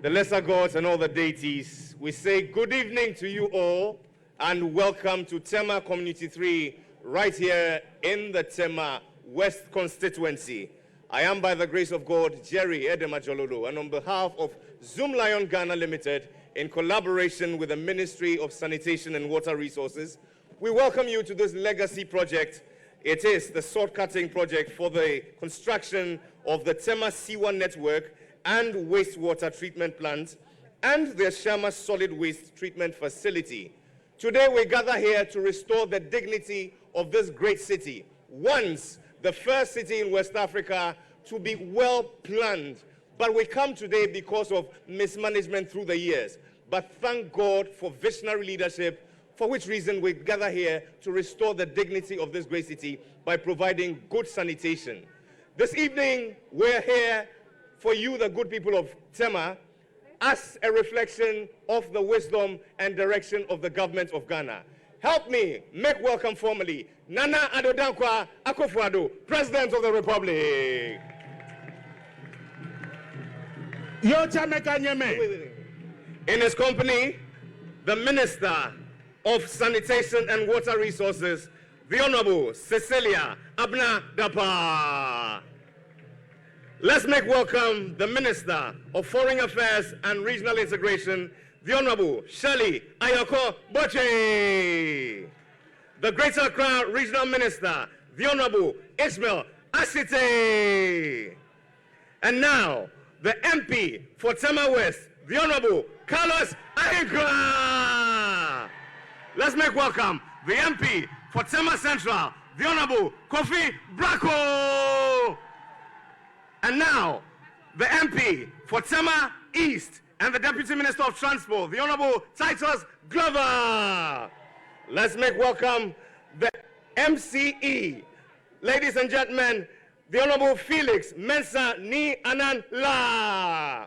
the lesser gods and all the deities, we say good evening to you all and welcome to Tema Community 3 right here in the Tema West constituency. I am, by the grace of God, Jerry Edemajololo, and on behalf of Zoom Lion Ghana Limited, in collaboration with the Ministry of Sanitation and Water Resources, we welcome you to this legacy project. It is the Sod-cutting project for the construction of the Tema sewer network and wastewater treatment plant and the Ashaiman solid waste treatment facility. Today we gather here to restore the dignity of this great city, once the first city in West Africa to be well planned. But we come today because of mismanagement through the years. But thank God for visionary leadership, for which reason we gather here to restore the dignity of this great city by providing good sanitation. This evening, we're here for you, the good people of Tema, as a reflection of the wisdom and direction of the government of Ghana. Help me make welcome formally Nana Addo Dankwa Akufo-Addo, President of the Republic. In his company, the Minister of Sanitation and Water Resources, the Honorable Cecilia Abna Dapa. Let's make welcome the Minister of Foreign Affairs and Regional Integration, the Honorable Shirley Ayako Boche. The Greater Accra Regional Minister, the Honorable Ishmael Asite. And now, the MP for Tema West, the Honorable Carlos Ahinkra. Let's make welcome the MP for Tema Central, the Honorable Kofi Bracco. And now, the MP for Tema East and the Deputy Minister of Transport, the Honorable Titus Glover. Let's make welcome the MCE. Ladies and gentlemen, the Honorable Felix Mensa Ni Anan La.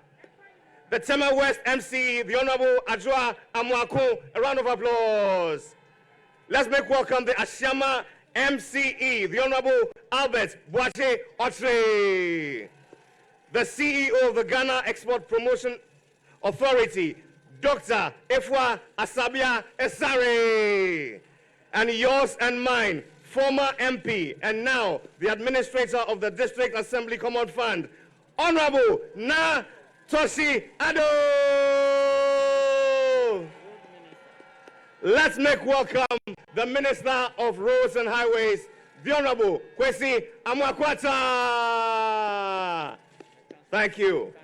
The Tema West MCE, the Honorable Adjoa Amwako. A round of applause. Let's make welcome the Ashaiman MCE, the Honorable Albert Boache Otre. The CEO of the Ghana Export Promotion Authority, Dr. Efwa Asabia Esare. And yours and mine, former MP and now the administrator of the District Assembly Common Fund, Honorable Na Toshi Addo. Let's make welcome the Minister of Roads and Highways, the Honorable Kwesi Amwakwata. Thank you.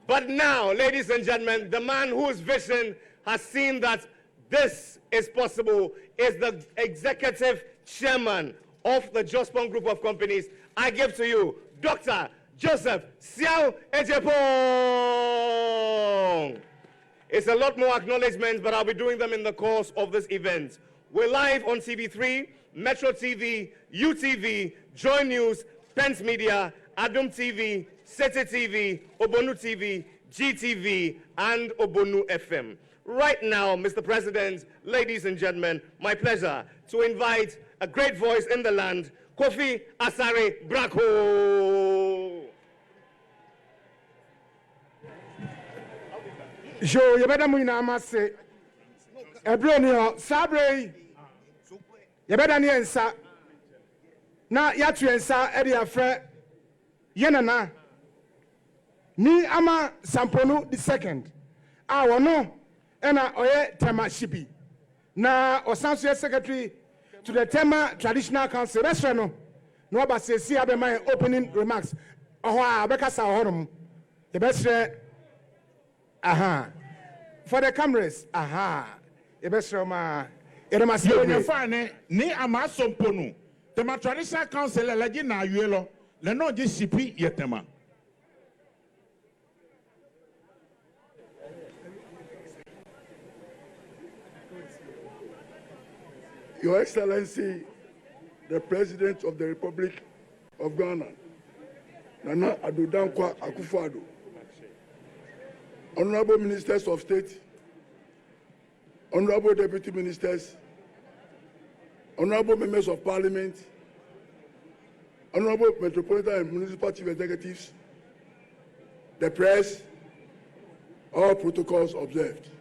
But now, ladies and gentlemen, the man whose vision has seen that this is possible is the executive chairman of the Jospon Group of Companies. I give to you Dr. Joseph Siao Ejepong. It's a lot more acknowledgements, but I'll be doing them in the course of this event. We're live on TV3, Metro TV, UTV, Joy News, Pence Media, Adum TV, Sete TV, Obonu TV, GTV, and Obonu FM. Right now, Mr. President, ladies and gentlemen, my pleasure to invite a great voice in the land, Kofi Asare Brako. Jo, you better move now, say. Ebronio, Sabre. You better answer. Na yatu answer, Eddie Afre. Yenana. Ni ama Samponu the second. Awo no. Ena oye Tema Shibi. Na Osansuye secretary to the Tema Traditional Council. That's right, no. No, but see, I my opening remarks. Oh, I beka sa horum. The best. Aha. For the cameras. Aha. The best ma. You're fine. Ni ama Samponu. Tema Traditional Council elegi na yuelo. Le no GCP yetema. Your Excellency, the President of the Republic of Ghana, Nana Addo Dankwa Akufo-Addo, Honorable Ministers of State, Honorable Deputy Ministers, Honorable Members of Parliament, Honorable Metropolitan and Municipal Chief Executives, the press, all protocols observed.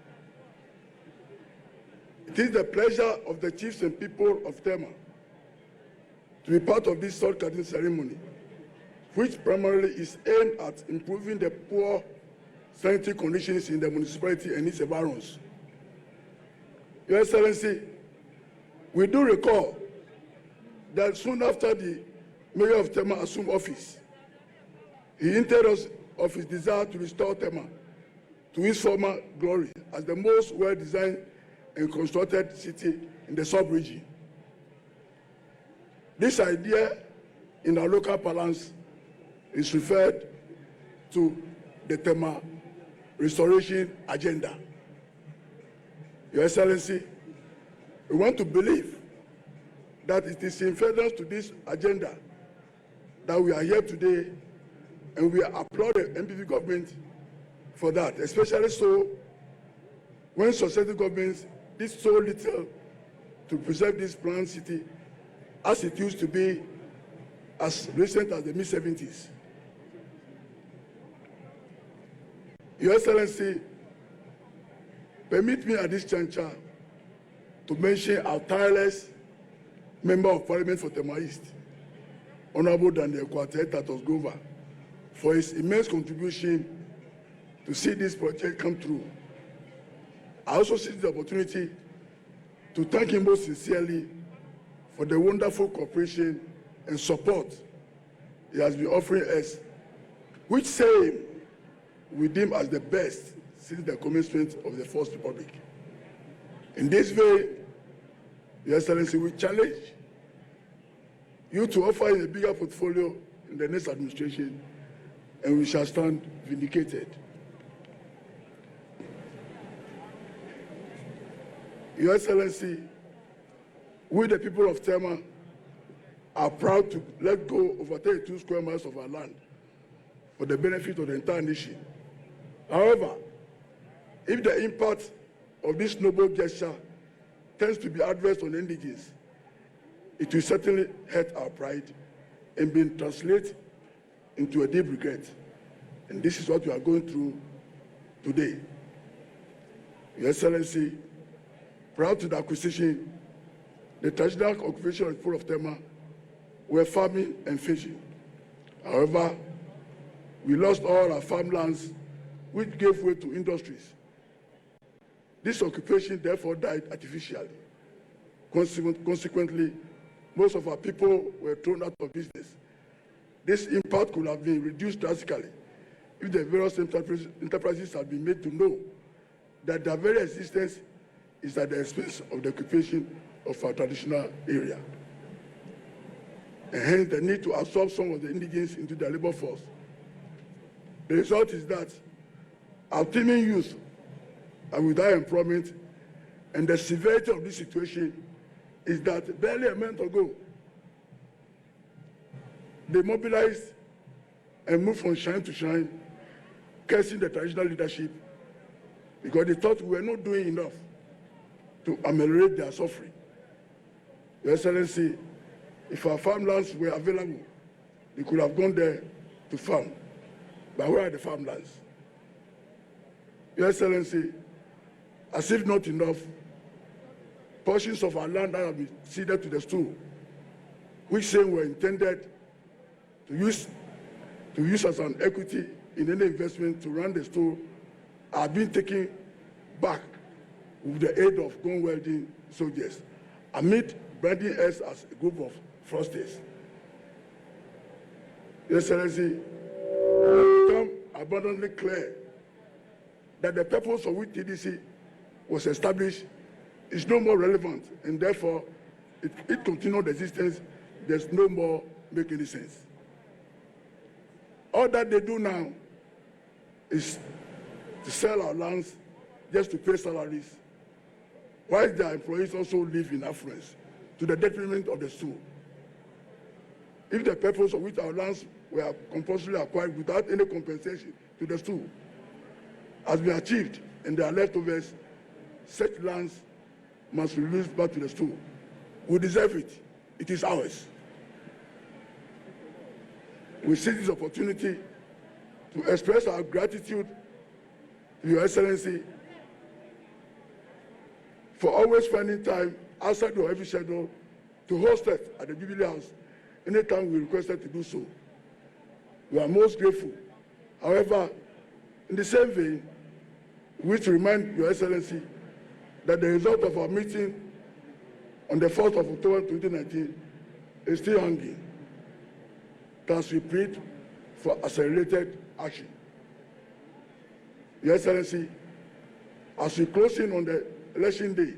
It is the pleasure of the chiefs and people of Tema to be part of this sod-cutting ceremony, which primarily is aimed at improving the poor sanitary conditions in the municipality and its environs. Your Excellency, we do recall that soon after the Mayor of Tema assumed office, he hinted us of his desire to restore Tema to its former glory as the most well-designed and constructed city in the sub-region. This idea in our local parlance is referred to the Tema restoration agenda. Your Excellency, we want to believe that it is in furtherance to this agenda that we are here today, and we applaud the MPP government for that, especially so when successive governments did so little to preserve this planned city as it used to be as recent as the mid-70s. Your Excellency, permit me at this juncture to mention our tireless Member of Parliament for Tema East, Honorable Daniel Kwate Tatos-Gova, for his immense contribution to see this project come through. I also seize the opportunity to thank him most sincerely for the wonderful cooperation and support he has been offering us, which same we deem as the best since the commencement of the First Republic. In this way, Your Excellency, we challenge you to offer a bigger portfolio in the next administration, and we shall stand vindicated. Your Excellency, we the people of Tema are proud to let go over 32 square miles of our land for the benefit of the entire nation. However, if the impact of this noble gesture tends to be adverse on indigenes, it will certainly hurt our pride and be translated into a deep regret. And this is what we are going through today. Your Excellency, prior to the acquisition, the traditional occupation of the people of Tema were farming and fishing. However, we lost all our farmlands, which gave way to industries. This occupation therefore died artificially. Consequently, most of our people were thrown out of business. This impact could have been reduced drastically if the various enterprises had been made to know that their very existence is at the expense of the occupation of our traditional area, and hence the need to absorb some of the indigenes into the labor force. The result is that our teeming youth are without employment, and the severity of this situation is that barely a month ago, they mobilized and moved from shrine to shrine, cursing the traditional leadership because they thought we were not doing enough to ameliorate their suffering. Your Excellency, if our farmlands were available, they could have gone there to farm. But where are the farmlands? Your Excellency, as if not enough, portions of our land that have been ceded to the stool, which same were intended to use as an equity in any investment to run the stool, are being taken back with the aid of gun welding soldiers, amid branding us as a group of fraudsters. Your Excellency, it become abundantly clear that the purpose for which TDC was established is no more relevant, and therefore it continued existence does no more make any sense. All that they do now is to sell our lands just to pay salaries, while their employees also live in affluence to the detriment of the stool. If the purpose of which our lands were compulsorily acquired without any compensation to the stool has been achieved and there are leftovers, such lands must be released back to the stool. We deserve it. It is ours. We seize this opportunity to express our gratitude to Your Excellency for always finding time outside your heavy schedule to host us at the Jubilee House anytime we requested to do so. We are most grateful. However, in the same vein, we wish to remind Your Excellency that the result of our meeting on the 4th of October 2019 is still hanging. Thus, we plead for accelerated action. Your Excellency, as we close in on the election day,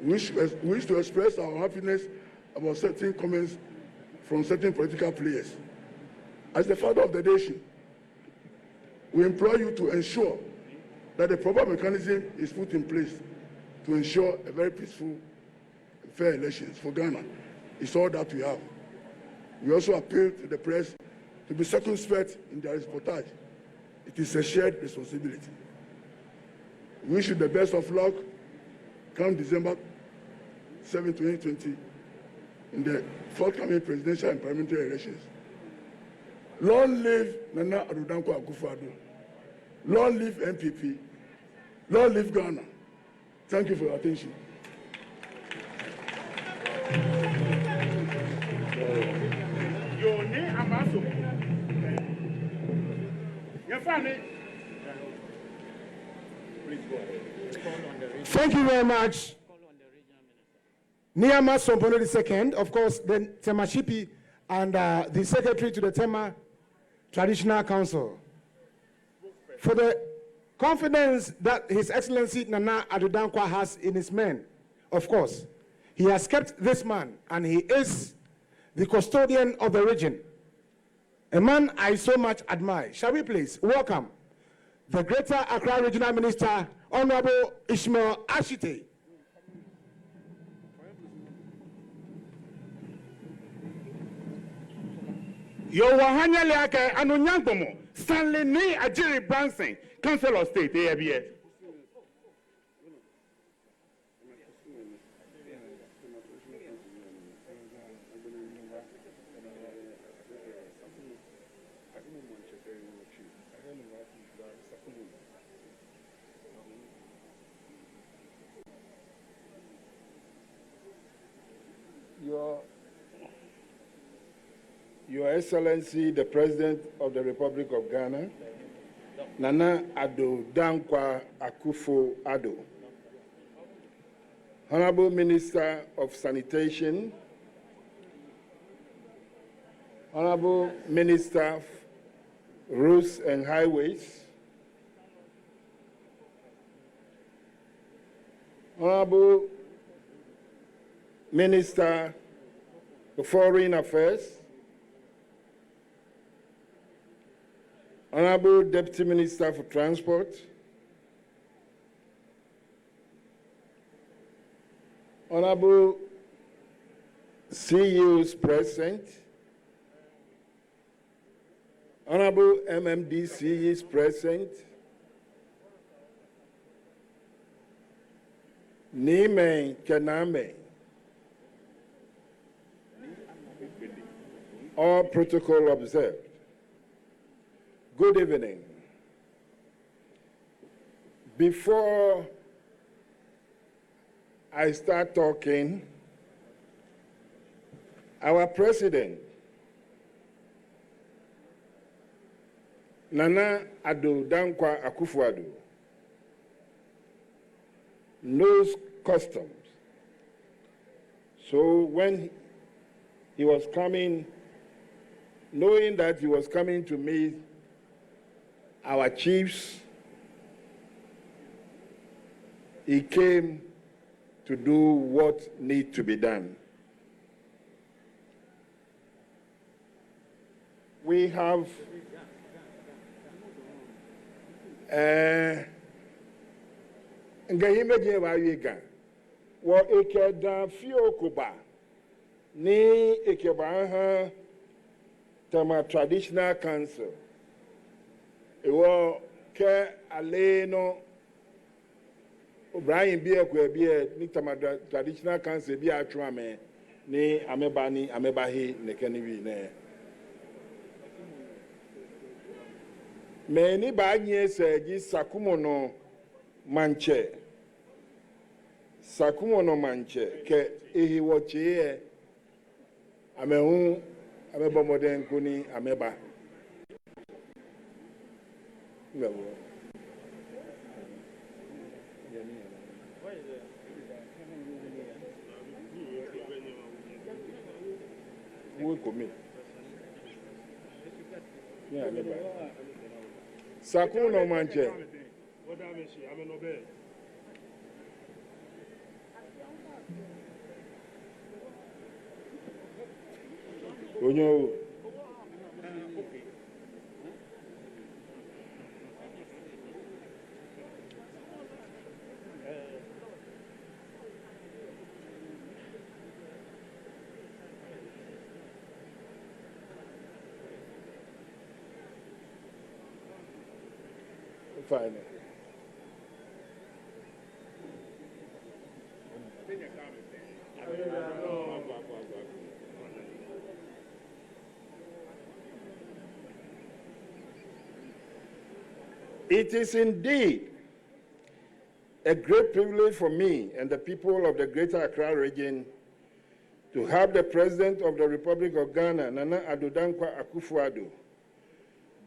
we wish to express our happiness about certain comments from certain political players. As the father of the nation, we implore you to ensure that the proper mechanism is put in place to ensure a very peaceful and fair elections for Ghana. It's all that we have. We also appeal to the press to be circumspect in their reportage. It is a shared responsibility. We wish you the best of luck come December 7, 2020 in the forthcoming presidential and parliamentary elections. Long live Nana Addo Akufo-Addo. Long live MPP. Long live Ghana. Thank you for your attention. Thank you very much. Niama Sompono II, of course, then Tema Shipi, and the Secretary to the Tema Traditional Council. For the confidence that His Excellency Nana Addo Dankwa has in his men, of course, he has kept this man, and he is the custodian of the region. A man I so much admire. Shall we please welcome the Greater Accra Regional Minister, Honorable Ishmael Ashite. Yo wahanya liake anunyangomo Stanley ni Ajiri Branson, Council of State ABS. Your Excellency, the President of the Republic of Ghana, Nana Addo Dankwa Akufo-Addo, Honorable Minister of Sanitation, Honorable Minister of Roads and Highways, Honorable Minister of Foreign Affairs, Honorable Deputy Minister for Transport, Honorable CEOs present, Honorable MMDC is present. Nime Kename. All protocol observed. Good evening. Before I start talking, our president, Nana Addo Dankwa Akufo-Addo, knows customs. So when he was coming, knowing that he was coming to meet our chiefs, he came to do what needs to be done. We have Ngahime Wayiga, wa Ekeda Fiokuba, ni Ekebaha Tema Traditional Council. Ewo ke aleno Brian Bia Kwebia, ni Tema Traditional Council Bia Truame, ni Amebani, Amebahi, Nekeniwi ne. Many bad years Sakumono Manche. Sakumono Manche, ke ehi wache ameba modern kuni ameba. Who commit? Yeah, ameba. Sakumono Manche. Onyo. Fine. It is indeed a great privilege for me and the people of the Greater Accra region to have the President of the Republic of Ghana, Nana Addo Dankwa Akufo-Addo,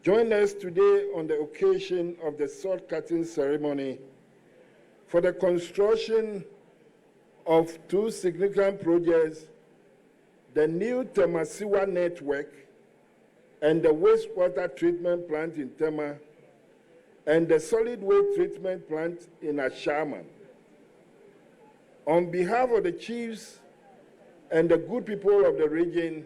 join us today on the occasion of the Sod-cutting ceremony for the construction of two significant projects, the new Tema Sewer network and the wastewater treatment plant in Tema, and the solid waste treatment plant in Ashaiman. On behalf of the chiefs and the good people of the region,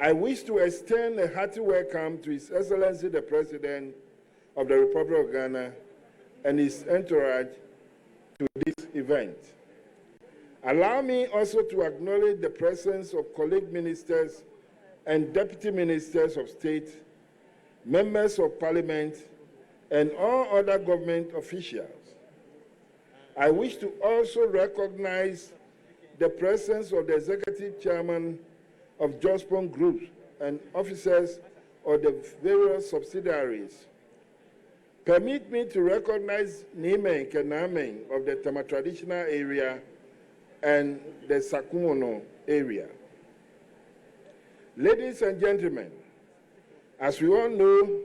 I wish to extend a hearty welcome to His Excellency the President of the Republic of Ghana and his entourage to this event. Allow me also to acknowledge the presence of colleague ministers and deputy ministers of state, members of parliament, and all other government officials. I wish to also recognize the presence of the executive chairman of Jospon groups and officers of the various subsidiaries. Permit me to recognize Nime Kename of the Tema traditional area and the Sakumono area. Ladies and gentlemen, as we all know,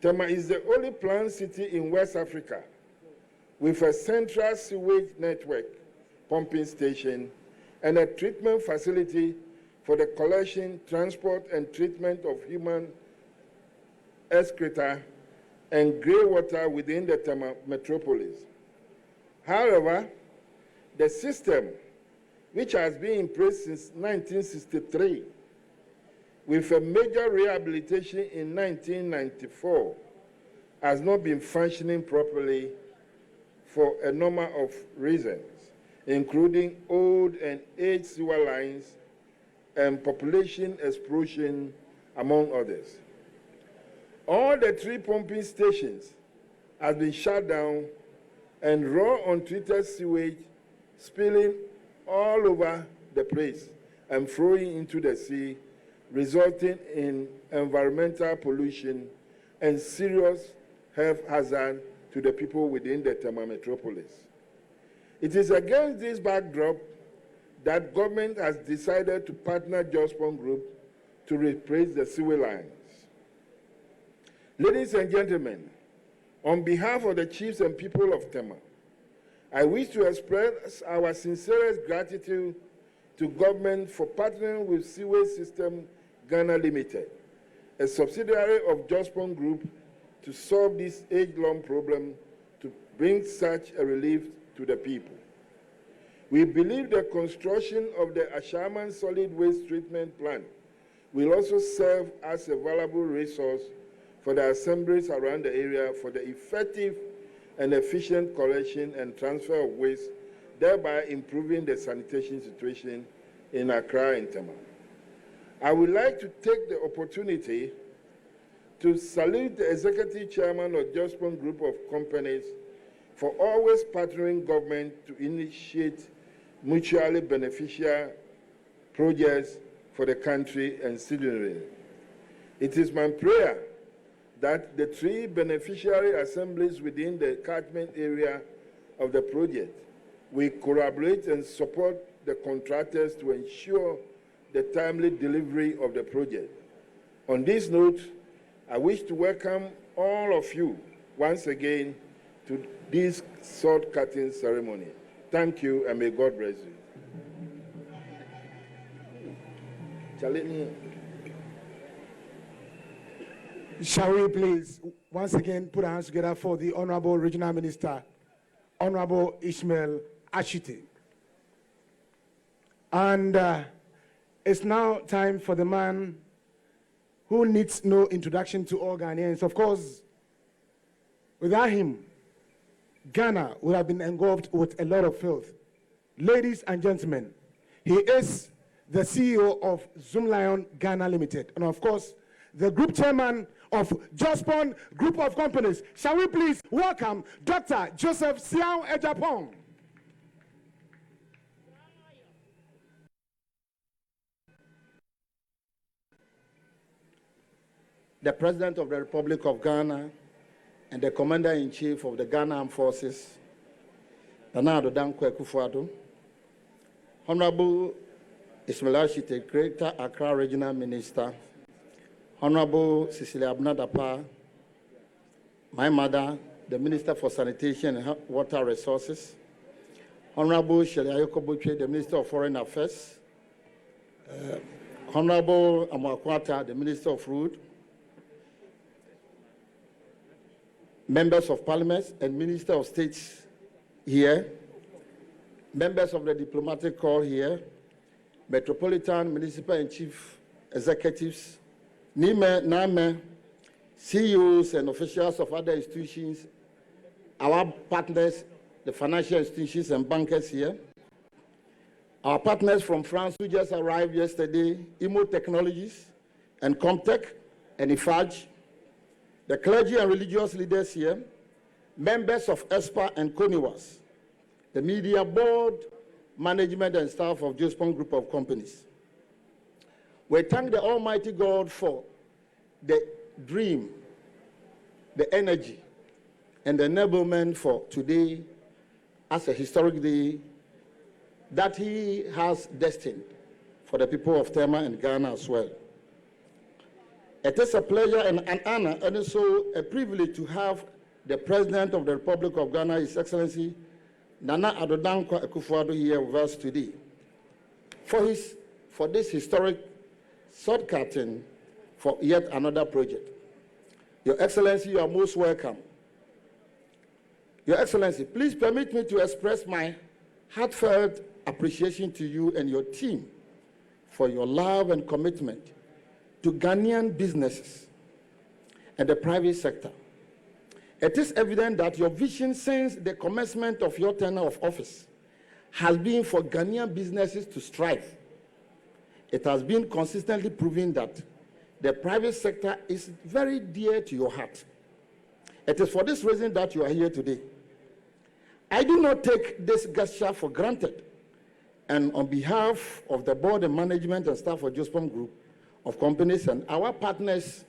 Tema is the only planned city in West Africa with a central sewage network, pumping station, and a treatment facility for the collection, transport, and treatment of human excreta and grey water within the Tema metropolis. However, the system, which has been in place since 1963, with a major rehabilitation in 1994, has not been functioning properly for a number of reasons, including old and aged sewer lines and population explosion among others. All the 3 pumping stations have been shut down and raw untreated sewage spilling all over the place and flowing into the sea, resulting in environmental pollution and serious health hazard to the people within the Tema metropolis. It is against this backdrop that government has decided to partner Jospon Group to replace the sewer lines. Ladies and gentlemen, on behalf of the chiefs and people of Tema, I wish to express our sincerest gratitude to government for partnering with Sewage System Ghana Limited, a subsidiary of Jospon Group, to solve this age-long problem to bring such a relief to the people. We believe the construction of the Ashaiman solid waste treatment plant will also serve as a valuable resource for the assemblies around the area for the effective and efficient collection and transfer of waste, thereby improving the sanitation situation in Accra and Tema. I would like to take the opportunity to salute the Executive Chairman of Jospon Group of Companies for always partnering government to initiate mutually beneficial projects for the country and citizenry. It is my prayer that the 3 beneficiary assemblies within the catchment area of the project will collaborate and support the contractors to ensure the timely delivery of the project. On this note, I wish to welcome all of you once again to this sod-cutting ceremony. Thank you, and may God bless you. Shall we please once again put our hands together for the Honorable Regional Minister, Honorable Ishmael Ashite. And it's now time for the man who needs no introduction to all Ghanaians. Of course, without him, Ghana would have been engulfed with a lot of filth. Ladies and gentlemen, he is the CEO of Zoomlion Ghana Limited, and of course, the group chairman of Jospon Group of Companies. Shall we please welcome Dr. Joseph Siao Ejapong. The President of the Republic of Ghana and the Commander-in-Chief of the Ghana Armed Forces, Nana Akufo-Addo, Honorable Ismail Ashite, Greater Accra Regional Minister, Honorable Cecilia Abnadapa, my mother, the Minister for Sanitation and Water Resources, Honorable Shelley Ayoko-Botwe, the Minister of Foreign Affairs, Honorable Amakwata, the Minister of Food, Members of Parliament and Minister of States here, members of the Diplomatic Corps here, Metropolitan, Municipal and Chief Executives, NAME, CEOs and officials of other institutions, our partners, the financial institutions and bankers here, our partners from France who just arrived yesterday, IMO Technologies and Comtech and IFAG, the clergy and religious leaders here, members of ESPA and CONIWAS, the media board, management and staff of Jospon Group of Companies. We thank the Almighty God for the dream, the energy, and the enablement for today as a historic day that He has destined for the people of Tema and Ghana as well. It is a pleasure and an honor and also a privilege to have the President of the Republic of Ghana, His Excellency Nana Addo Akufo-Addo here with us today for this historic sod-cutting for yet another project. Your Excellency, you are most welcome. Your Excellency, please permit me to express my heartfelt appreciation to you and your team for your love and commitment to Ghanaian businesses and the private sector. It is evident that your vision since the commencement of your tenure of office has been for Ghanaian businesses to strive. It has been consistently proven that the private sector is very dear to your heart. It is for this reason that you are here today. I do not take this gesture for granted, and on behalf of the board and management and staff of Jospom Group of companies and our partners,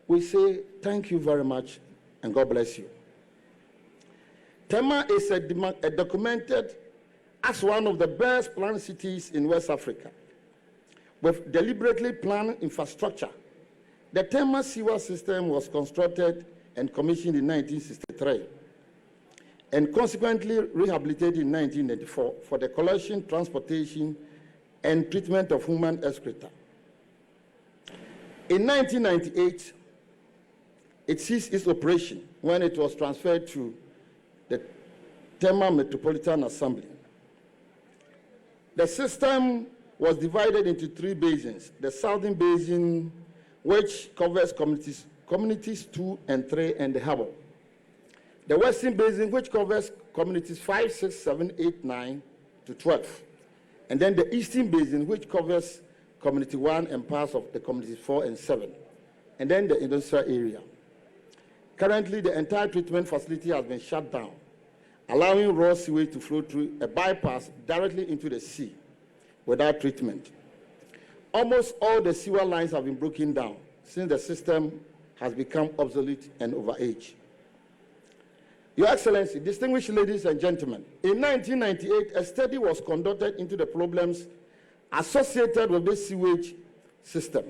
we say thank you very much and God bless you. Tema is documented as one of the best planned cities in West Africa. With deliberately planned infrastructure, the Tema sewer system was constructed and commissioned in 1963 and consequently rehabilitated in 1984 for the collection, transportation, and treatment of human excreta. In 1998, it ceased its operation when it was transferred to the Tema Metropolitan Assembly. The system was divided into 3 basins. The Southern Basin, which covers communities 2 and 3 and the harbor. The Western Basin, which covers communities 5, 6, 7, 8, 9 to 12. And then the Eastern Basin, which covers community 1 and parts of the communities 4 and 7. And then the industrial area. Currently, the entire treatment facility has been shut down, allowing raw sewage to flow through a bypass directly into the sea without treatment. Almost all the sewer lines have been broken down since the system has become obsolete and overaged. Your Excellency, distinguished ladies and gentlemen, in 1998, a study was conducted into the problems associated with this sewage system,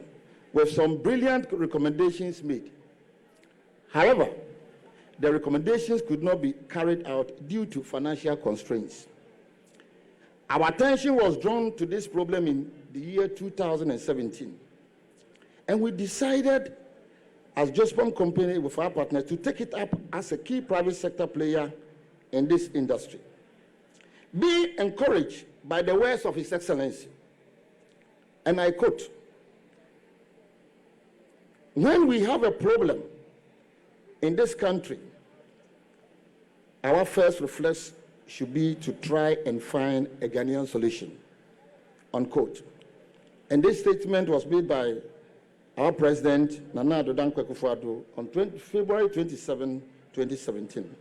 with some brilliant recommendations made. However, the recommendations could not be carried out due to financial constraints. Our attention was drawn to this problem in the year 2017, and we decided as Jospom Company with our partners to take it up as a key private sector player in this industry. Being encouraged by the words of His Excellency, and I quote, "When we have a problem in this country, our first reflex should be to try and find a Ghanaian solution," unquote. And this statement was made by our President, Nana Addo Akufo-Addo, on February 27, 2017.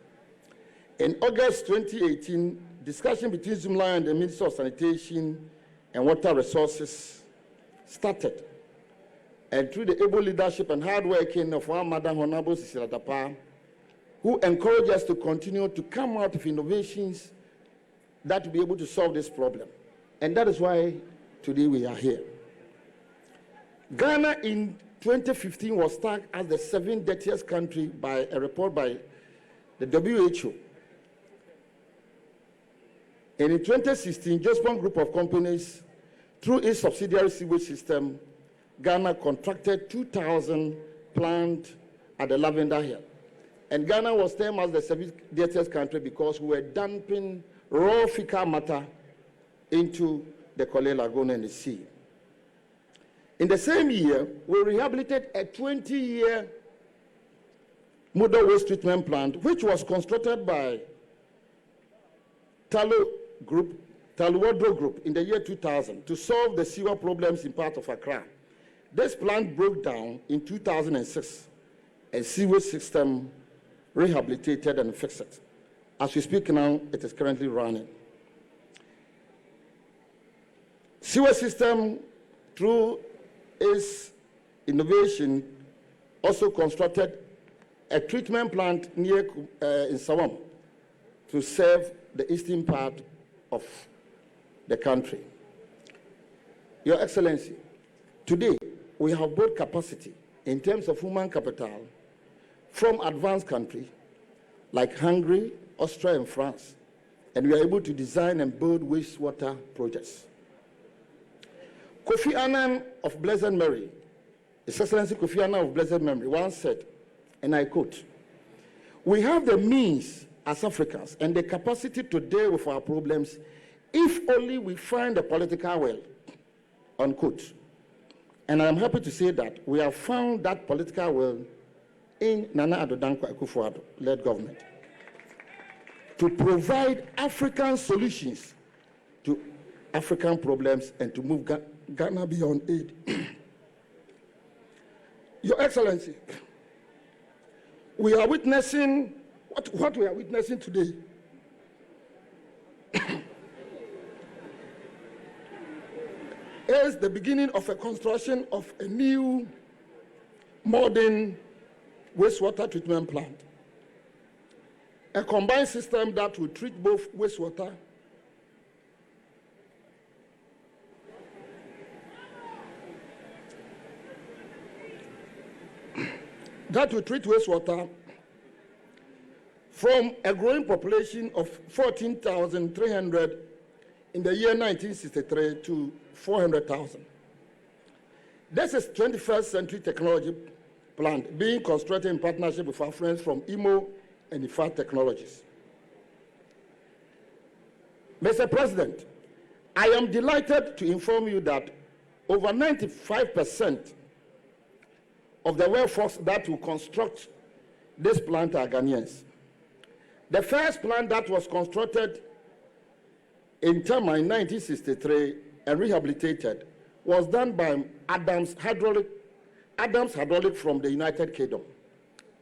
In August 2018, discussion between Zumla and the Minister of Sanitation and Water Resources started. And through the able leadership and hard working of our Madam Honorable Cecilia Dapa, who encouraged us to continue to come out with innovations that will be able to solve this problem. And that is why today we are here. Ghana in 2015 was tagged as the 7th dirtiest country by a report by the WHO. And in 2016, Jospom Group of companies, through its subsidiary sewage system, Ghana contracted 2,000 plants at the Lavender Hill. And Ghana was termed as the 7th dirtiest country because we were dumping raw fecal matter into the Korle Lagoon and the sea. In the same year, we rehabilitated a 20-year model waste treatment plant, which was constructed by Sewage Group in the year 2000 to solve the sewer problems in part of Accra. This plant broke down in 2006, and sewage system rehabilitated and fixed it. As we speak now, it is currently running. Sewer system, through its innovation, also constructed a treatment plant near in Sawam to serve the eastern part of the country. Your Excellency, today we have built capacity in terms of human capital from advanced countries like Hungary, Austria, and France, and we are able to design and build wastewater projects. Kofi Annan of Blessed Mary, His Excellency Kofi Annan of Blessed Memory, once said, and I quote, "We have the means as Africans and the capacity to deal with our problems if only we find the political will," unquote. And I am happy to say that we have found that political will in Nana Addo Akufo-Addo led government to provide African solutions to African problems and to move Ghana beyond aid. Your Excellency, we are witnessing what we are witnessing today. Is the beginning of a construction of a new modern wastewater treatment plant. A combined system that will treat both wastewater from a growing population of 14,300 in the year 1963 to 400,000. This is 21st century technology plant being constructed in partnership with our friends from IMO and IFA Technologies. Mr. President, I am delighted to inform you that over 95% of the workforce that will construct this plant are Ghanaians. The first plant that was constructed in Tema in 1963 and rehabilitated was done by Adams Hydraulic from the United Kingdom.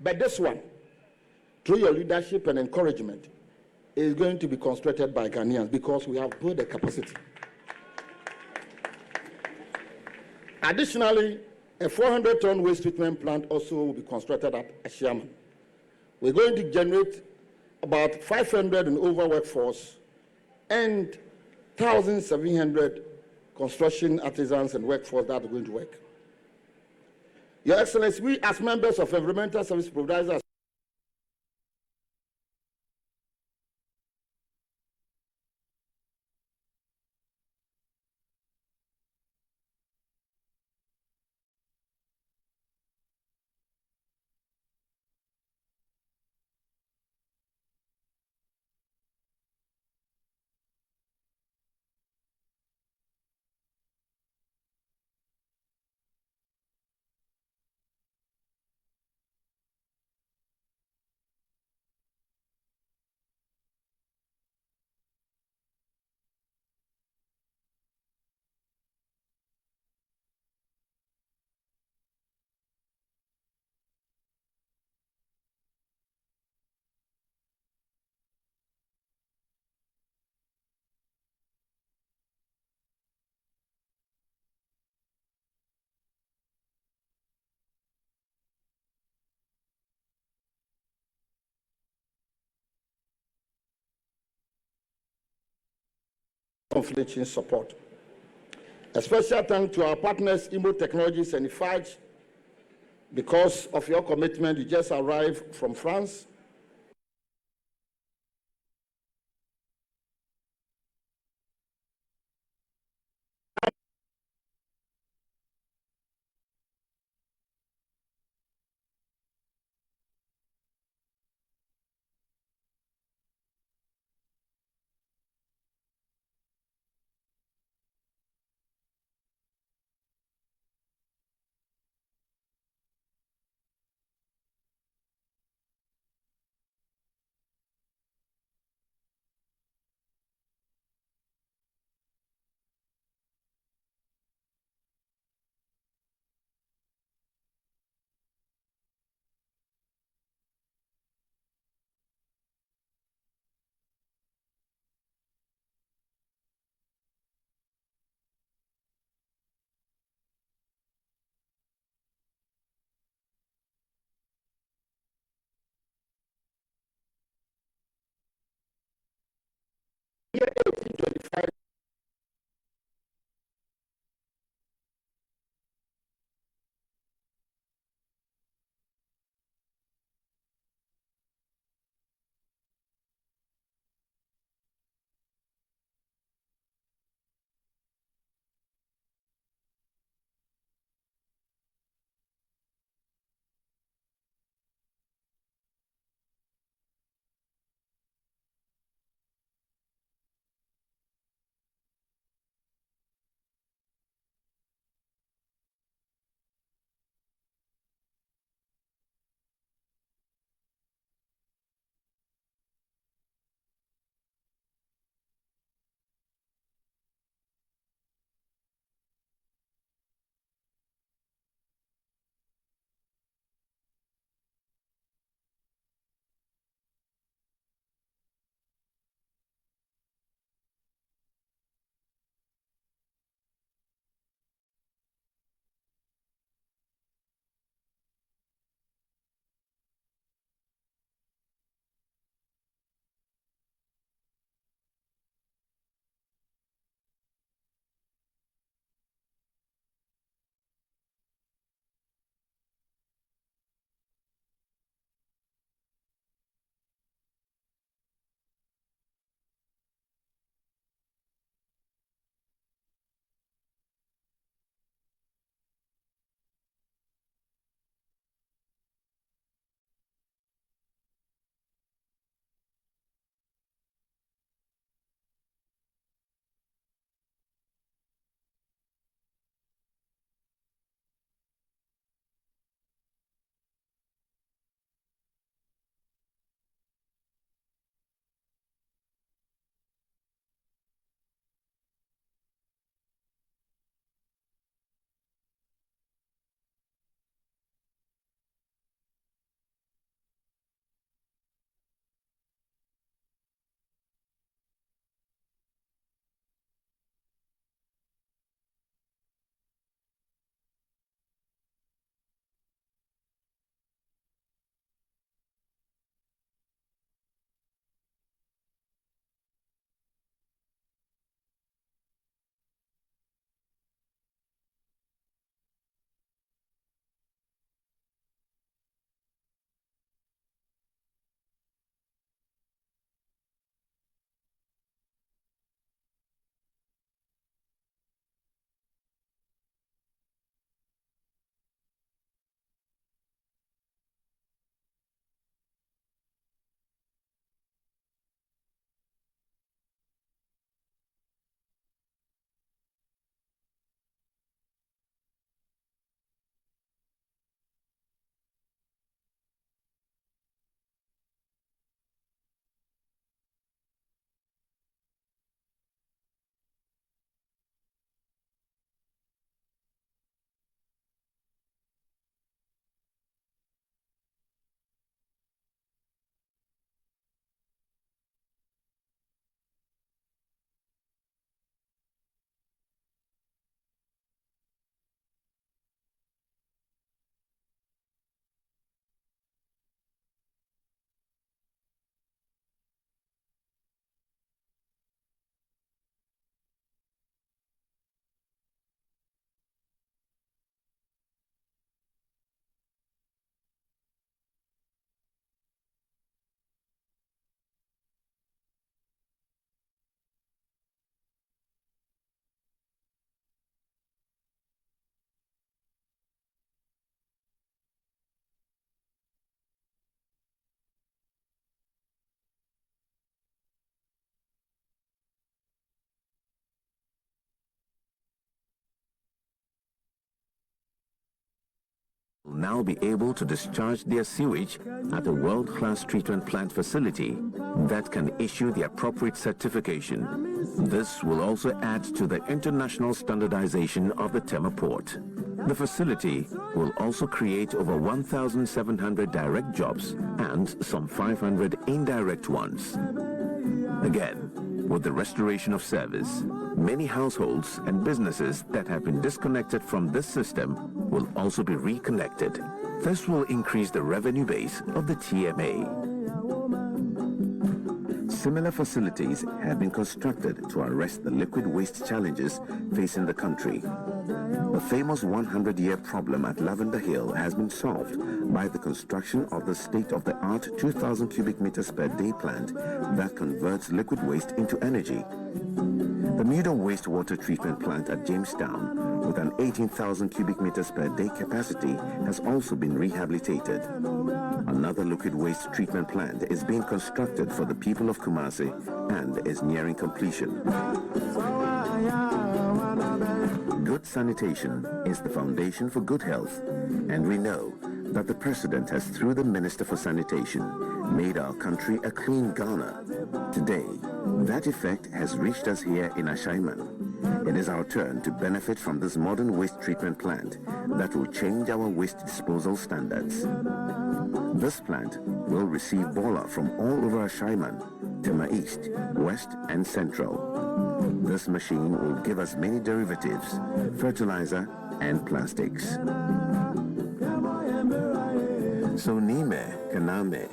But this one, through your leadership and encouragement, is going to be constructed by Ghanaians because we have built the capacity. Additionally, a 400-ton waste treatment plant also will be constructed at Ashaiman. We're going to generate about 500 and over workforce and 1,700 construction artisans and workforce that are going to work. Your Excellency, we as members of Environmental Service Providers conflict support. A special thanks to our partners, IMO Technologies and Sewage, because of your commitment. You just arrived from France. Year 1825. will now be able to discharge their sewage at a world-class treatment plant facility that can issue the appropriate certification. This will also add to the international standardization of the Tema port. The facility will also create over 1,700 direct jobs and some 500 indirect ones. Again, with the restoration of service, many households and businesses that have been disconnected from this system will also be reconnected. This will increase the revenue base of the TMA. Similar facilities have been constructed to arrest the liquid waste challenges facing the country. The famous 100-year problem at Lavender Hill has been solved by the construction of the state-of-the-art 2,000 cubic meters per day plant that converts liquid waste into energy. The Muda wastewater treatment plant at Jamestown, with an 18,000 cubic meters per day capacity, has also been rehabilitated. Another liquid waste treatment plant is being constructed for the people of Kumasi and is nearing completion. Good sanitation is the foundation for good health, and we know that the President has, through the Minister for Sanitation, made our country a clean Ghana. Today, that effect has reached us here in Ashaiman. It is our turn to benefit from this modern waste treatment plant that will change our waste disposal standards. This plant will receive boiler from all over Ashaiman, Tema East, West and Central. This machine will give us many derivatives, fertilizer and plastics. So Nime Kaname,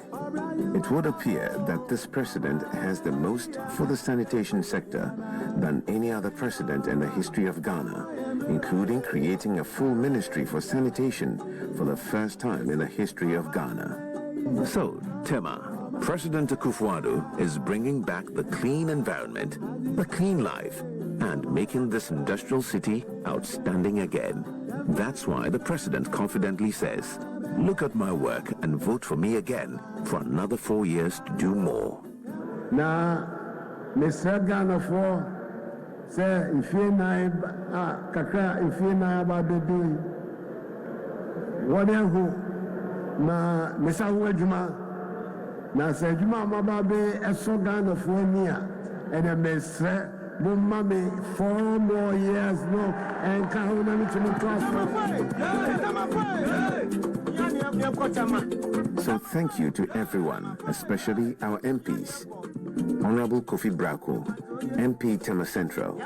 it would appear that this president has the most for the sanitation sector than any other president in the history of Ghana, including creating a full ministry for sanitation for the first time in the history of Ghana. So, Tema, President Akufo-Addo is bringing back the clean environment, the clean life, and making this industrial city outstanding again. That's why the president confidently says, look at my work and vote for me again for another 4 years to do more. Na Mr. Ghana for say if you kakra if you about the doing what who na Mr. Wajuma na say Juma Mababe eso Ghana for near and a Mr. Mummy 4 more years no and count to So thank you to everyone, especially our MPs. Honorable Kofi Brako, MP Tema Central.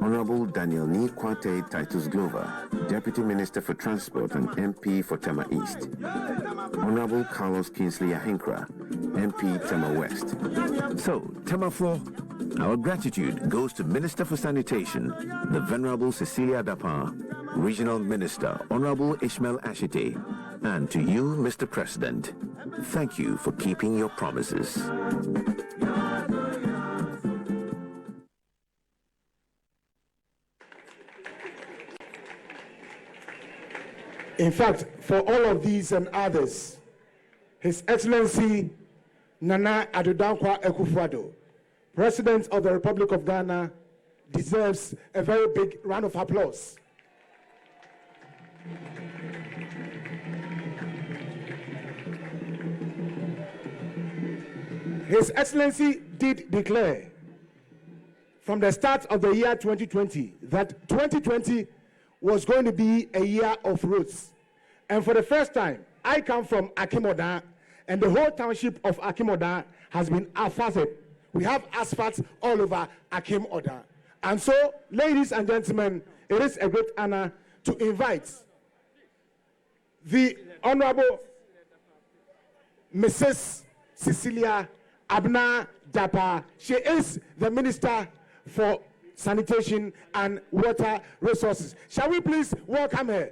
Honorable Daniel Ni Kwate Titus Glover, Deputy Minister for Transport and MP for Tema East. Honorable Carlos Kingsley Ahinkra, MP Tema West. So, Tema 4, our gratitude goes to Minister for Sanitation, the Venerable Cecilia Dapar, Regional Minister, Honorable Ishmael Ashite, and to you, Mr. President. Thank you for keeping your promises. In fact, for all of these and others, His Excellency Nana Addo Dankwa Akufo-Addo, President of the Republic of Ghana, deserves a very big round of applause. His Excellency did declare from the start of the year 2020 that 2020 was going to be a year of roads. And for the first time, I come from Akim-Oda, and the whole township of Akim-Oda has been asphalted. We have asphalt all over Akim-Oda. And so, ladies and gentlemen, it is a great honor to invite the Honorable Mrs. Cecilia Abna Dapa. She is the Minister for Sanitation and Water Resources. Shall we please welcome her?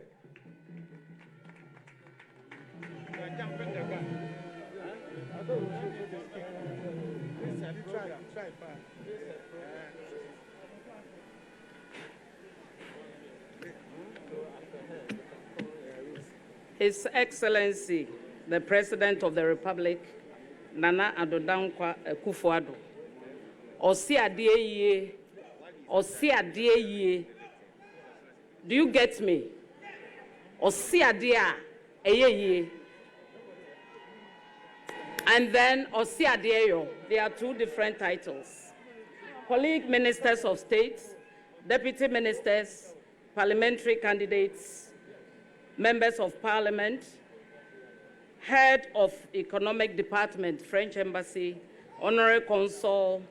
His Excellency, the President of the Republic, Nana Addo Dankwa Akufo-Addo. Do you get me? Osiadia Eyeye. And then Osiadeyo. There are two different titles. Colleague ministers of state, deputy ministers, parliamentary candidates, members of parliament, head of economic department, French embassy, honorary consul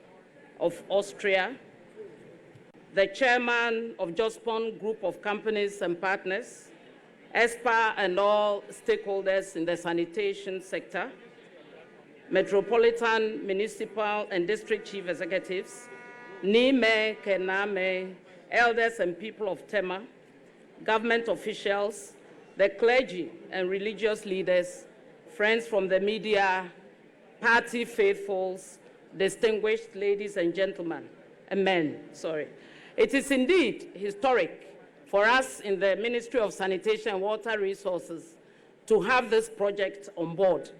of Austria, the chairman of Jospon Group of Companies and Partners, ESPA and all stakeholders in the sanitation sector, metropolitan, municipal, and district chief executives, Nime, Kename, elders and people of Tema, government officials, the clergy and religious leaders, friends from the media, party faithfuls, distinguished ladies and gentlemen, and men, sorry. It is indeed historic for us in the Ministry of Sanitation and Water Resources to have this project on board.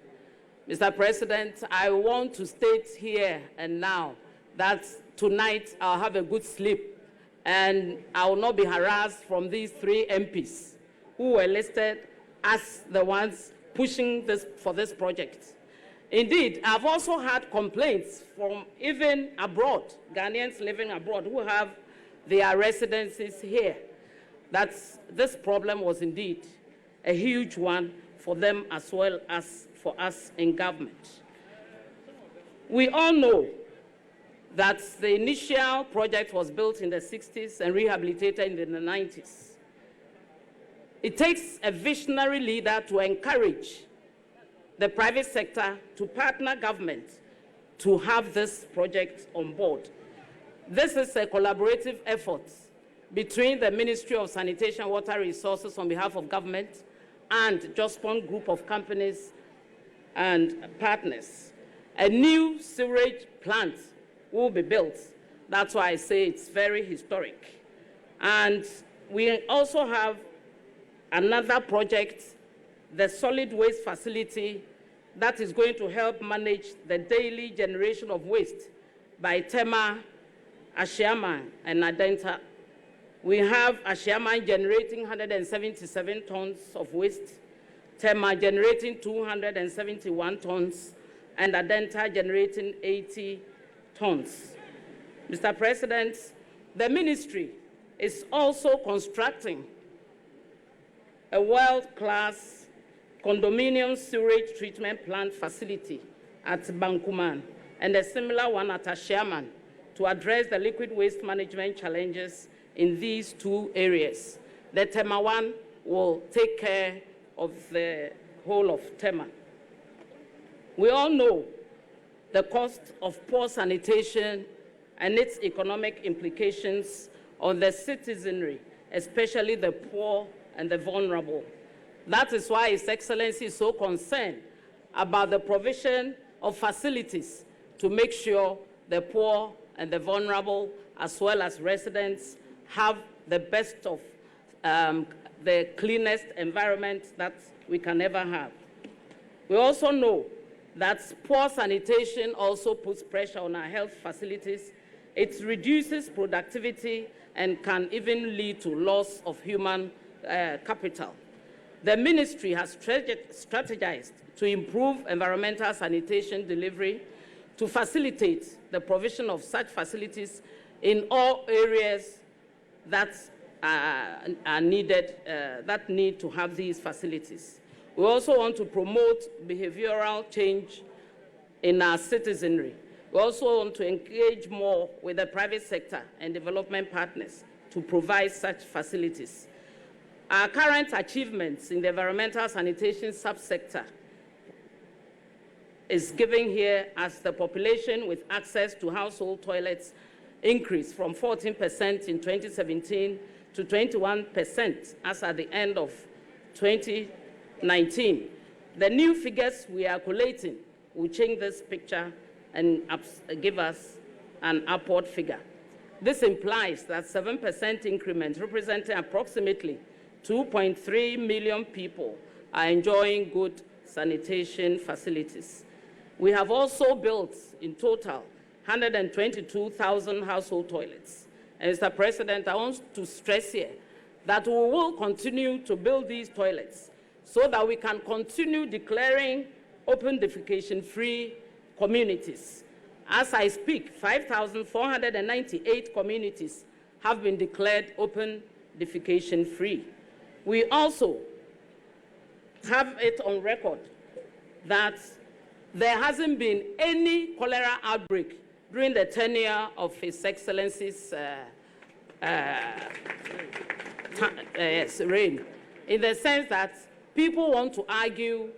Mr. President, I want to state here and now that tonight I'll have a good sleep and I will not be harassed from these 3 MPs who were listed as the ones pushing for this project. Indeed, I've also had complaints from even abroad, Ghanaians living abroad who have their residences here, that this problem was indeed a huge one for them as well as for us in government. We all know that the initial project was built in the 60s and rehabilitated in the 90s. It takes a visionary leader to encourage the private sector to partner government to have this project on board. This is a collaborative effort between the Ministry of Sanitation and Water Resources on behalf of government and Jospon Group of Companies and Partners. A new sewage plant will be built. That's why I say it's very historic. And we also have another project, the solid waste facility, that is going to help manage the daily generation of waste by Tema, Ashaiman, and Adenta. We have Ashaiman generating 177 tons of waste, Tema generating 271 tons, and Adenta generating 80 tons. Mr. President, the ministry is also constructing a world-class condominium sewage treatment plant facility at Bankuman and a similar one at Ashaiman to address the liquid waste management challenges in these 2 areas. The Tema one will take care of the whole of Tema. We all know the cost of poor sanitation and its economic implications on the citizenry, especially the poor and the vulnerable. That is why His Excellency is so concerned about the provision of facilities to make sure the poor and the vulnerable, as well as residents, have the best of the cleanest environment that we can ever have. We also know that poor sanitation also puts pressure on our health facilities. It reduces productivity and can even lead to loss of human capital. The ministry has strategized to improve environmental sanitation delivery to facilitate the provision of such facilities in all areas that are needed, that need to have these facilities. We also want to promote behavioral change in our citizenry. We also want to engage more with the private sector and development partners to provide such facilities. Our current achievements in the environmental sanitation subsector is given here as the population with access to household toilets increased from 14% in 2017 to 21% as at the end of 2019. The new figures we are collating will change this picture and give us an upward figure. This implies that 7% increment, representing approximately 2.3 million people, are enjoying good sanitation facilities. We have also built, in total, 122,000 household toilets. And Mr. President, I want to stress here that we will continue to build these toilets so that we can continue declaring open defecation-free communities. As I speak, 5,498 communities have been declared open defecation-free. We also have it on record that there hasn't been any cholera outbreak during the tenure of His Excellency's reign, in the sense that people want to argue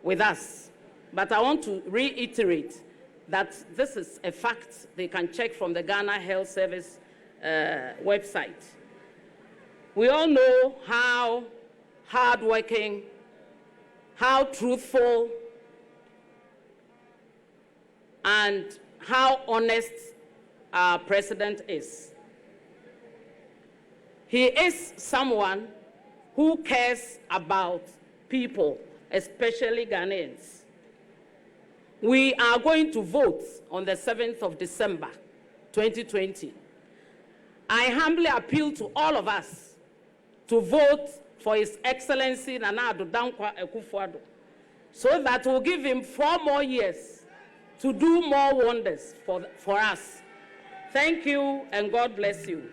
with us. But I want to reiterate that this is a fact. They can check from the Ghana Health Service website. We all know how hardworking, how truthful, and how honest our president is. He is someone who cares about people, especially Ghanaians. We are going to vote on the 7th of December, 2020. I humbly appeal to all of us to vote for His Excellency Nana Addo Dankwa Akufo-Addo, so that we'll give him 4 more years to do more wonders for us. Thank you, and God bless you.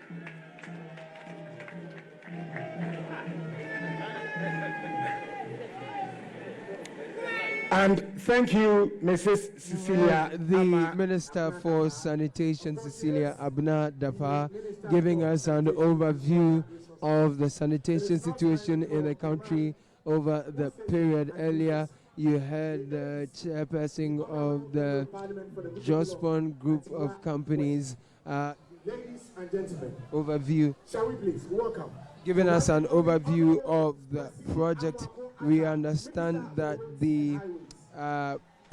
And thank you, Mrs. Cecilia. The Minister for Sanitation, Cecilia Abna Dafa, giving us an overview of the sanitation situation in the country over the period. Earlier, you heard the chairperson of the Jospon Group of Companies Ladies and gentlemen, overview. Shall we please welcome? Giving us an overview of the project. We understand that the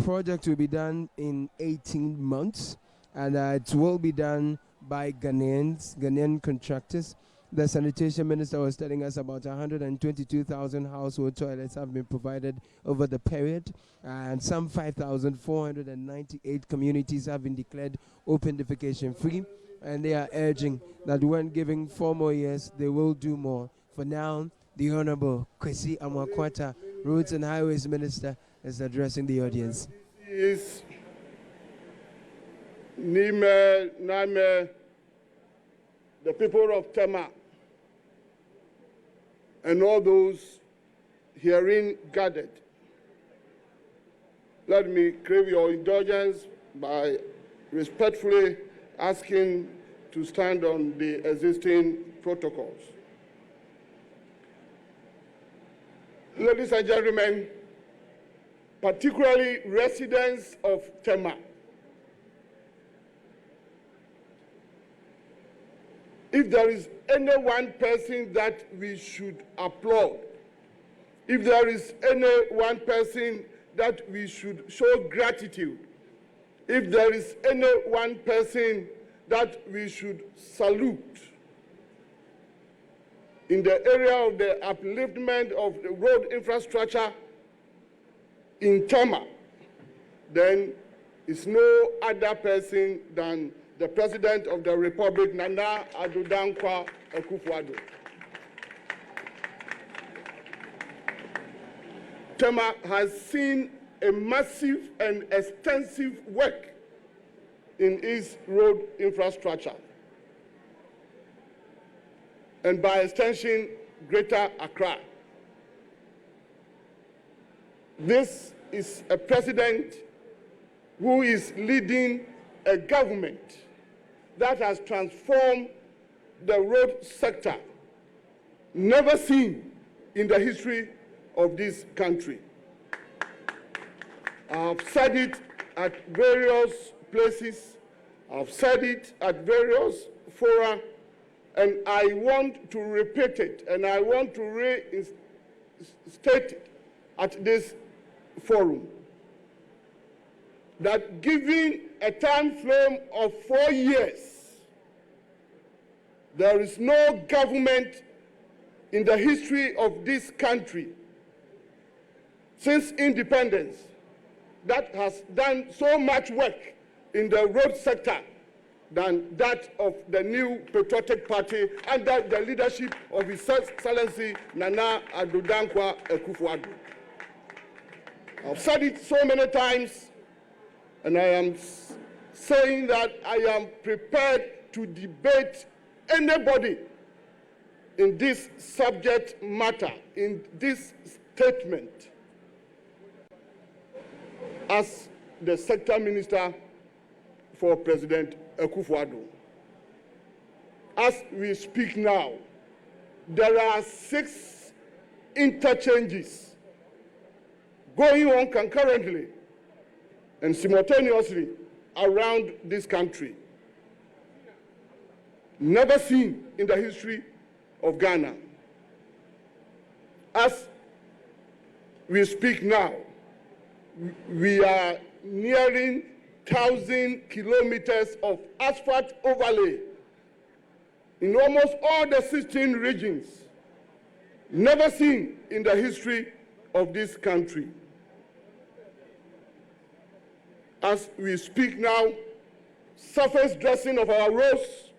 project will be done in 18 months, and it will be done by Ghanaian contractors. The sanitation minister was telling us about 122,000 household toilets have been provided over the period, and some 5,498 communities have been declared open defecation free, and they are urging that when giving 4 more years, they will do more. For now, the Honorable Kwesi Amakwata, Roads and Highways Minister, is addressing the audience. Is Nime, Name, the people of Tema, and all those herein gathered. Let me crave your indulgence by respectfully asking to stand on the existing protocols. Ladies and gentlemen, particularly residents of Tema, if there is any one person that we should applaud, if there is any one person that we should show gratitude, if there is any one person that we should salute in the area of the upliftment of the road infrastructure in Tema, then it's no other person than the President of the Republic, Nana Addo Dankwa Akufo-Addo. Tema has seen a massive and extensive work in its road infrastructure, and by extension, Greater Accra. This is a president who is leading a government that has transformed the road sector, never seen in the history of this country. I've said it at various places, I've said it at various fora, and I want to repeat it, and I want to restate it at this forum, that given a time frame of 4 years, there is no government in the history of this country since independence that has done so much work in the road sector than that of the new patriotic party under the leadership of His Excellency Nana Addo Dankwa Akufo-Addo. I've said it so many times, and I am saying that I am prepared to debate anybody in this subject matter, in this statement, as the sector minister for President Akufo-Addo. As we speak now, there are 6 interchanges going on concurrently and simultaneously around this country. Never seen in the history of Ghana. As we speak now, we are nearing 1,000 kilometers of asphalt overlay in almost all the 16 regions, never seen in the history of this country. As we speak now, surface dressing of our roads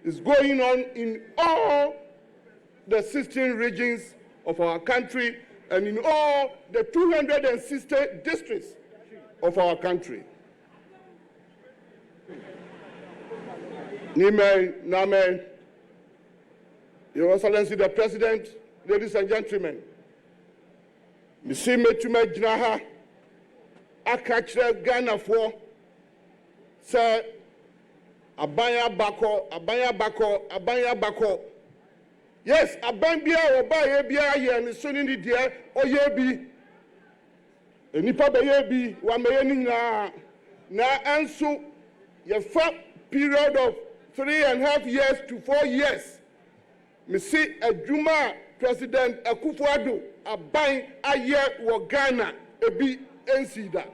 is going on in all the 16 regions of our country and in all the 260 districts of our country. Nime, Name, Your Excellency the President, ladies and gentlemen, Missy Metume Jnaha, Akachre Ghana for, Sir Abaya Bako. Yes, Abambia or Bayabia and Sunny dear or Yebi. And Nipa Bayabi, Wamayanina, na answer your period of 3.5 years to 4 years. Me see a Juma President Akufo-Addo a buying a year wa Ghana a be NCDA.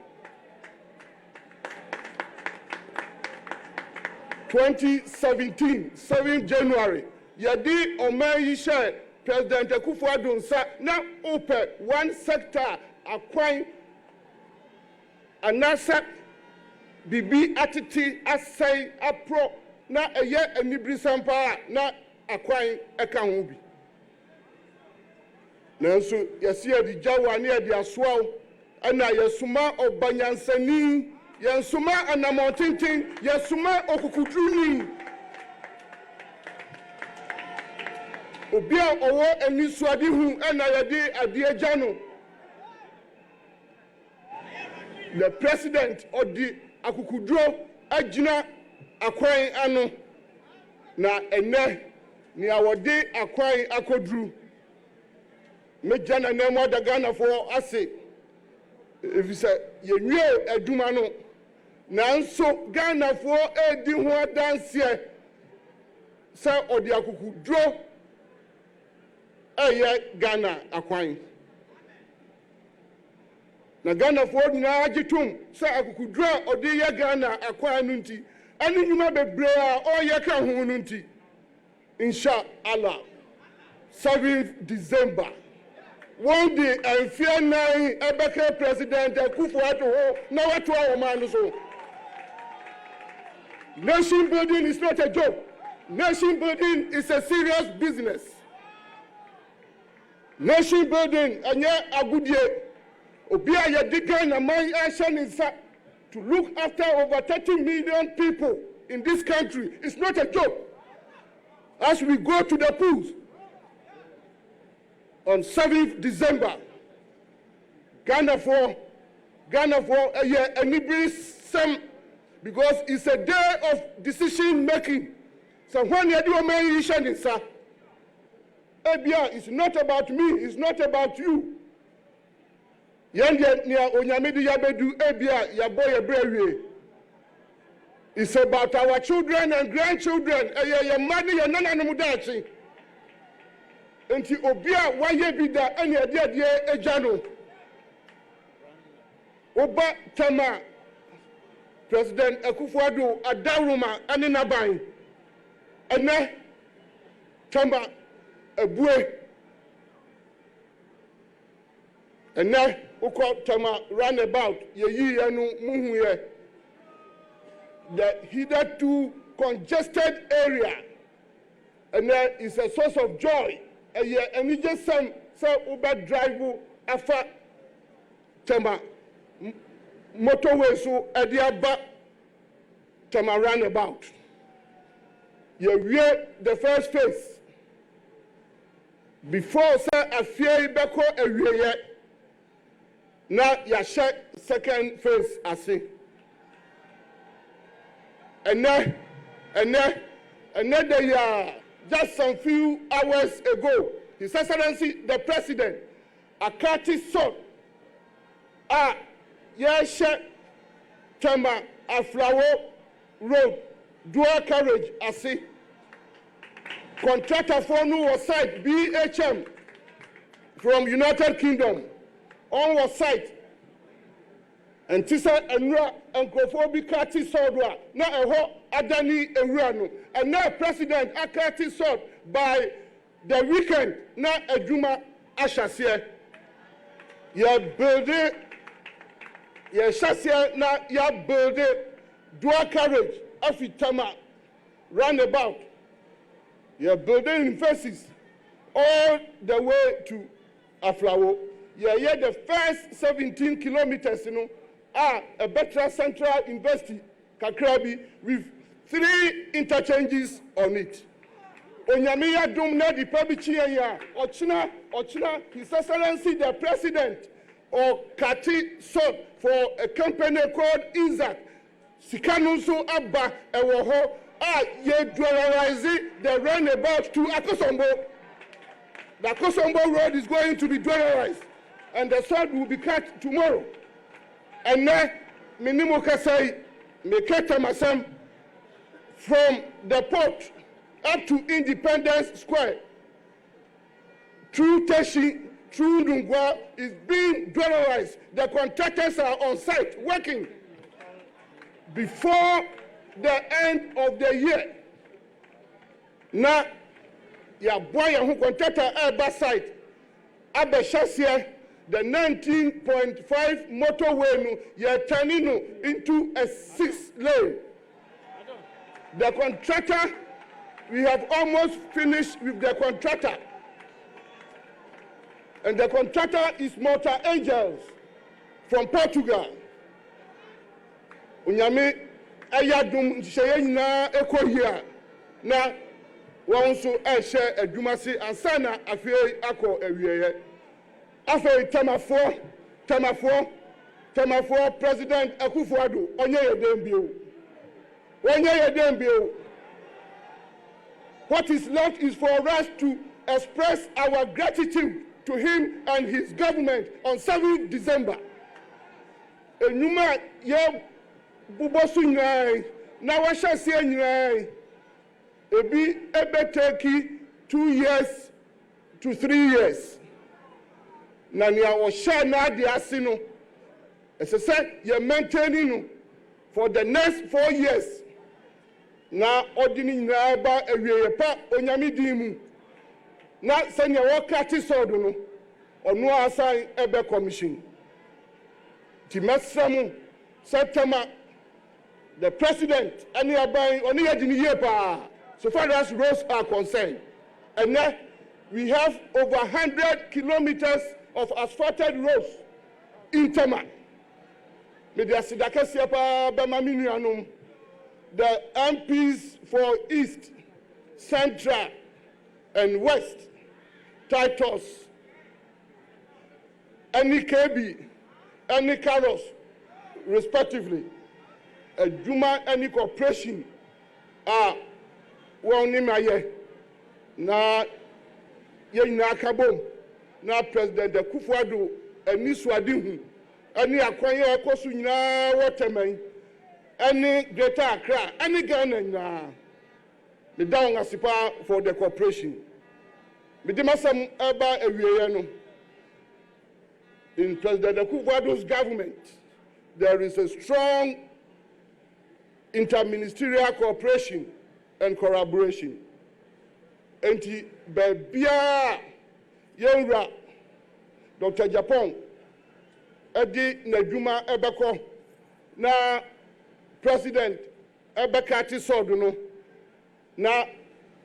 2017, 7 January, Yadi Omayi share President Akufo-Addo nsa na open one sector acquiring anasa bibi atiti asai apro na eye anibri sampa na acquiring eka ho bi. Nanso yesi adi jawa ne adi asoa ana yesuma obanyansani yensuma anamotintin yesuma okukudruni obia owo enisuadi hu ana yade adieja no. The president of the Akukudro Ajina Akwain Ano na ene ni awode Akwain Akodru mejana nemo da Ghana for ase if you say yenwie aduma no nanso Ghana for edi ho adanse se odi Akukudro eye Ghana Akwain na Ghana for na agitum sa Akukudra odi ye Ghana akwa anu nti ani nyuma bebre a o ye ka hu nu nti insha Allah 7th December one day and fear nine ebeke President Akufo-Addo na watu wa man so. Nation building is not a joke. Nation building is a serious business. Nation building anya agudie Obia Yadigan and my action is to look after over 30 million people in this country. It's not a joke. As we go to the polls on 7th December, Ghana for a year and some because it's a day of decision making. So when you do a mission, it's not about me, it's not about you. It's about our children and grandchildren. Enti obia waye bida ene ade ejano oba Tema President Akufo-Addo adaruma ane naban ene Tema ebue ene uko Tema runabout ye yi anu muhu ye the hitherto congested area. And there is a source of joy. And you just say Uber drive afa Tema motorway so Ediaba Tema roundabout. You hear the first phase. Before say a fear beko a now you check second phase I see. And then they are just some few hours ago, His Excellency the President, Akati-Sod, Yeshe Tema Aflawo Road, dual carriage, I see. Contractor for who was site, BHM, from United Kingdom, on was site. And Tisa and Akufo-Addo Kati-Sod, now a whole Adani Eruano, and now President Akati-Sod by the weekend, now a Juma Ashaiman. You're building, you're Ashaiman, now you're building dual carriage of Tema roundabout. You're building in phases all the way to Aflawo. You're here the first 17 kilometers, a better central university, Kakrabi, with 3 interchanges on it. Onyamiya Dumna the Pabichia, Ochina, His Excellency the President of Kati-Sod for a company called Inzak, Sikanusu Abba Ewoho, ye dwellerize the roundabout to Akosombo. The Akosombo road is going to be dwellerized, and the sod will be cut tomorrow. And now, Minimo Kasai, Meketa Masam, from the port up to Independence Square, through Teshi, through Ndungwa, is being dwellerized. The contractors are on site working. Before the end of the year, now, your boy who contractor Airbus site, Abba Shasia, the 19.5 motorway, you're turning into a 6-lane. The contractor, we have almost finished with the contractor. And the contractor is Motor Angels from Portugal. Unyami ayadum sheyina eko here. Na wanso share adwumase ansana afei akọ awieye. Afei Tema President Akufo-Addo onye yedembio. What is left is for us to express our gratitude to him and his government on 7th December. Enuma ye bubosu nyai na washasi nyai ebi ebeteki 2 years to 3 years. Na ni awosha na ade ase no esese ye maintaining for the next 4 years. Na ordini nyina ba awieye pa onyame din mu. Na senya Kati-Sod no onu asan ebe commission. Ti mesramu Tema the president any aban oni yedini ye pa so far as roads are concerned. And now we have over 100 kilometers of asphalted roads in Tema. Media sidakesi pa bema minuanum. The MPs for East, Central, and West, Titus, any KB, any Carlos, respectively, a Juma, any corporation, well, Nimaye, na Kabom, na President Akufo-Addo, and Niswadihu, any acquire Kosunya Waterman. Any Greater Accra, any Ghana, the down asipa for the corporation. Midimasam Eba Ewiano. In President Akufo-Addo's government, there is a strong interministerial cooperation and collaboration. Enti Bebia Yenra, Dr. Japan, Edi Nejuma Ebeko, na President Kati-Sod no Now,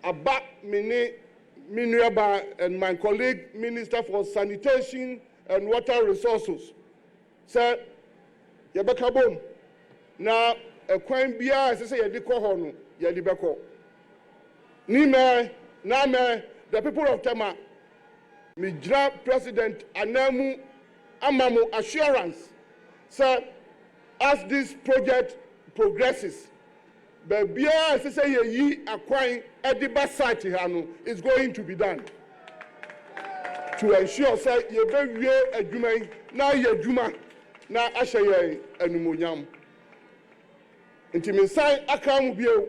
about me and my colleague, Minister for Sanitation and Water Resources, said, Yabaka boom. Now, a coin beer, as I say, Yadiko Hono, Yadibako. Nime, Name, the people of Tema, Mijra President Anemu Amamu assurance, sir, as this project progresses, the beer, as I say, ye acquiring Ediba site is going to be done to ensure, sir, you very a Juma, now you're Juma, now Ashaiman and Munyam. Intimisai Akam Bio.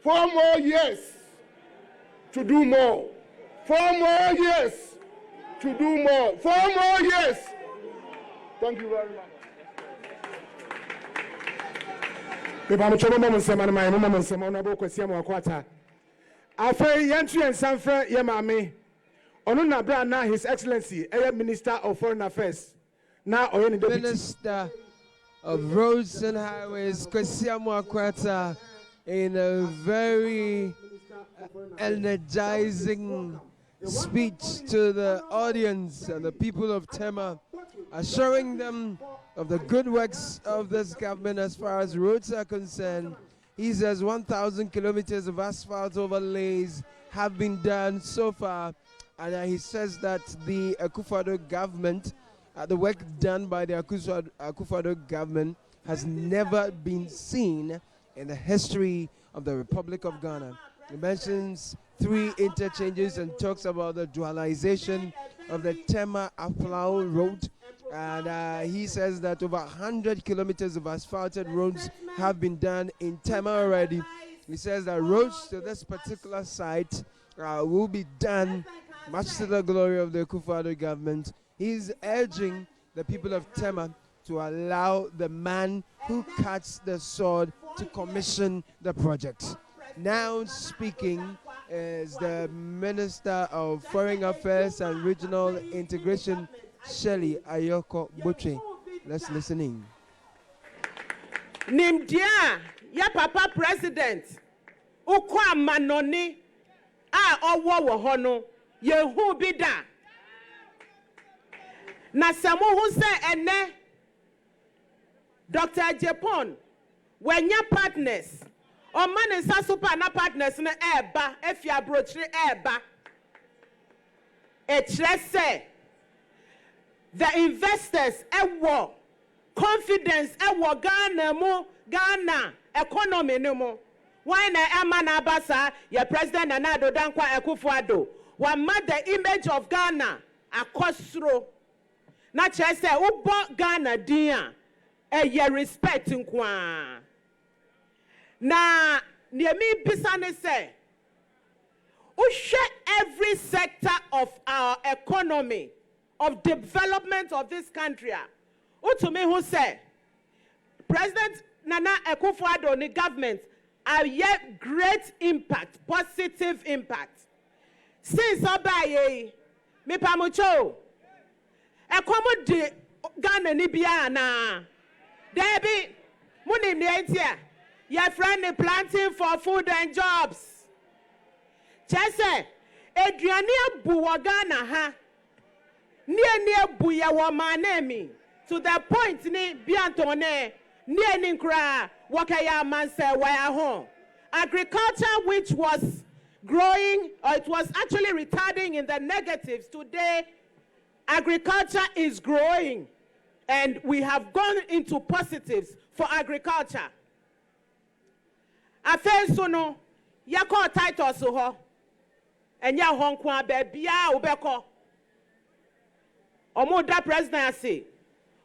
4 more years to do more. 4 more years to do more. 4 more years. Thank you very much. His Excellency, Minister of Foreign Affairs. Now, Minister of Roads and Highways, Kwesiamu Akwata, in a very energizing speech to the audience and the people of Tema, assuring them of the good works of this government as far as roads are concerned. He says 1,000 kilometers of asphalt overlays have been done so far, and he says that the Akufo-Addo government, the work done by the Akufo-Addo government has never been seen in the history of the Republic of Ghana. He mentions 3 interchanges and talks about the dualization of the Tema Aflao road. And he says that over 100 kilometers of asphalted roads have been done in Tema already. He says that roads to this particular site will be done, much to the glory of the Akufo-Addo government. He's urging the people of Tema to allow the man who cuts the sword to commission the project. Now speaking is the Minister of Foreign Affairs and Regional Integration, Shelley Ayoko Butche. Let's listen in. Nimdia, ya papa president, ukwa manoni, owo hono, yehu bida. Na samu huse ene, Dr. Japan, when your partners, or man and sasupa na partners na eba, if you are broaching eba, say the investors ewo confidence ewo Ghana economy no mo. Why na Amana Abasa, your president Nana Dankwa Akufo-Addo, one the image of Ghana akosro. Na say ubo Ghana dia. Ye respect nkwa na niemi bisane say we share every sector of our economy, of development of this country. Utumi who say President Nana Akufo-Addo ni government are yet great impact, positive impact. Since obaye mi pamucho ekomo di Ghana ni bia na Debbie, Munim Nientia, your friend is planting for food and jobs. Chese, Adriania Buwagana ha, near Buya Wamanemi, to the point ni Biantone, near Ninkra, Wakaya Manse, Waya home. Agriculture, which was growing, or it was actually retarding in the negatives, today, agriculture is growing. And we have gone into positives for agriculture. Afensono, yako title soho, and ya honkwa bebia ubeko. Omo da presidency.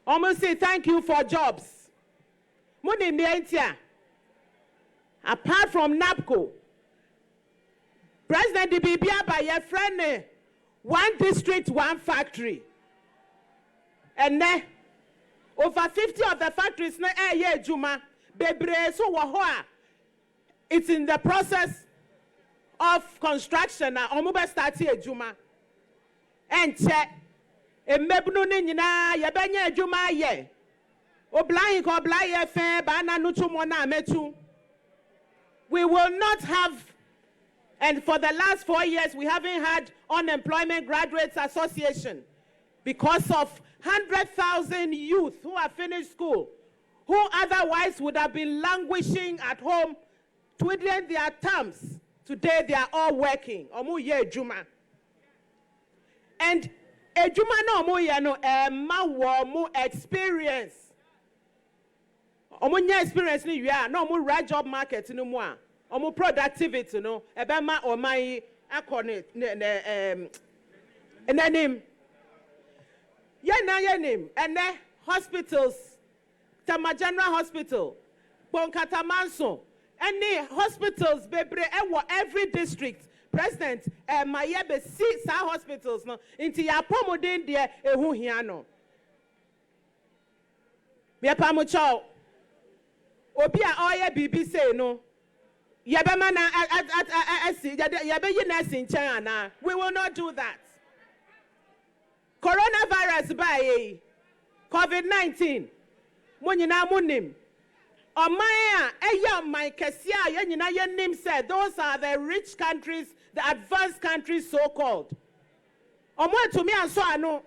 Omo say thank you for jobs. Muni mientia. Apart from NAPCO, President Dibibia by your friend, 1 district, 1 factory. And then over 50 of the factories na Juma bebre so wahoa. It's in the process of construction na omuba start Juma. And check emebunu ni nyina yebenya Juma ye. Oblayi ko oblayi fe ba na nutu mo na metu. we will not have, and for the last 4 years, we haven't had Unemployment Graduates Association because of 100,000 youth who have finished school, who otherwise would have been languishing at home, twiddling their thumbs. Today, they are all working. Omu ye ejuma. And ejuma no omu ye no ma wo experience. Omu nye experience ni you are no omu right job market no mu a. Omu productivity no ebe ma omai akone enanim. Yenim ene hospitals, Tema General Hospital, Bonkata Manso, any hospitals bebre ewo every district. President mayebe 6 hospitals no inti ya pomodin de ehu hia no. Me pamucho obi a oye bibi say no. Yebe mana yebe yi nursing chen ana. We will not do that. Coronavirus by COVID-19. Monyina munim. Omaya eya my kesia yenina yenim said those are the rich countries, the advanced countries so called. Omo to me and so anu.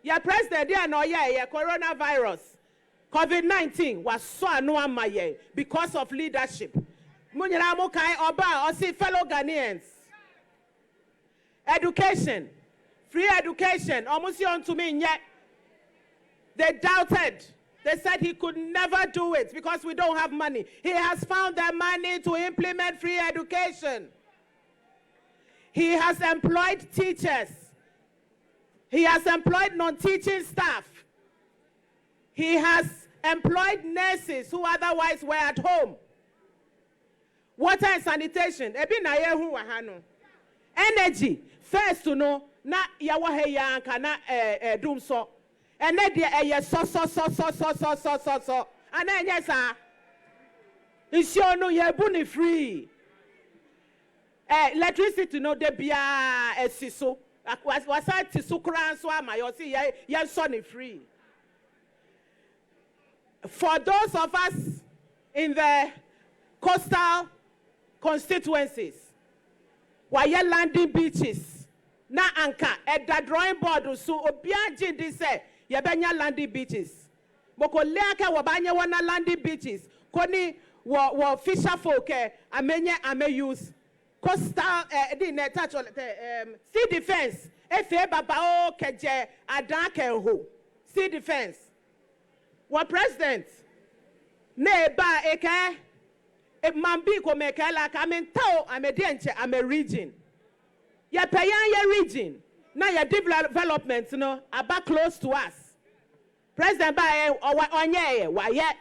Ya president there no ya coronavirus. COVID-19 was so anu amaye because of leadership. Monyina mo kai oba or see fellow Ghanaians. Education. Free education. Almost on to me yet. They doubted. They said he could never do it because we don't have money. He has found the money to implement free education. He has employed teachers. He has employed non-teaching staff. He has employed nurses who otherwise were at home. Water and sanitation. Energy. First to know, na yawahe yanka na doom so. And then there so. And then yes, it's your no ye free. Electricity no de bia siso. Was I tisu kran so am I see ye sonny free. For those of us in the coastal constituencies, why ye landing beaches. Na anka at the drawing board so obianji di say yebenya landing beaches. Boko leaka wabanya wana landing beaches. Koni wa fisher folk ame use coastal sea defense. Efe baba o keje adanke ho. Sea defense. Wa president ne ba eke e mambi ko mekela ka mentao ame dienche ame region. Ya payan ya region. Now your development, about close to us. President Baye onye why yet.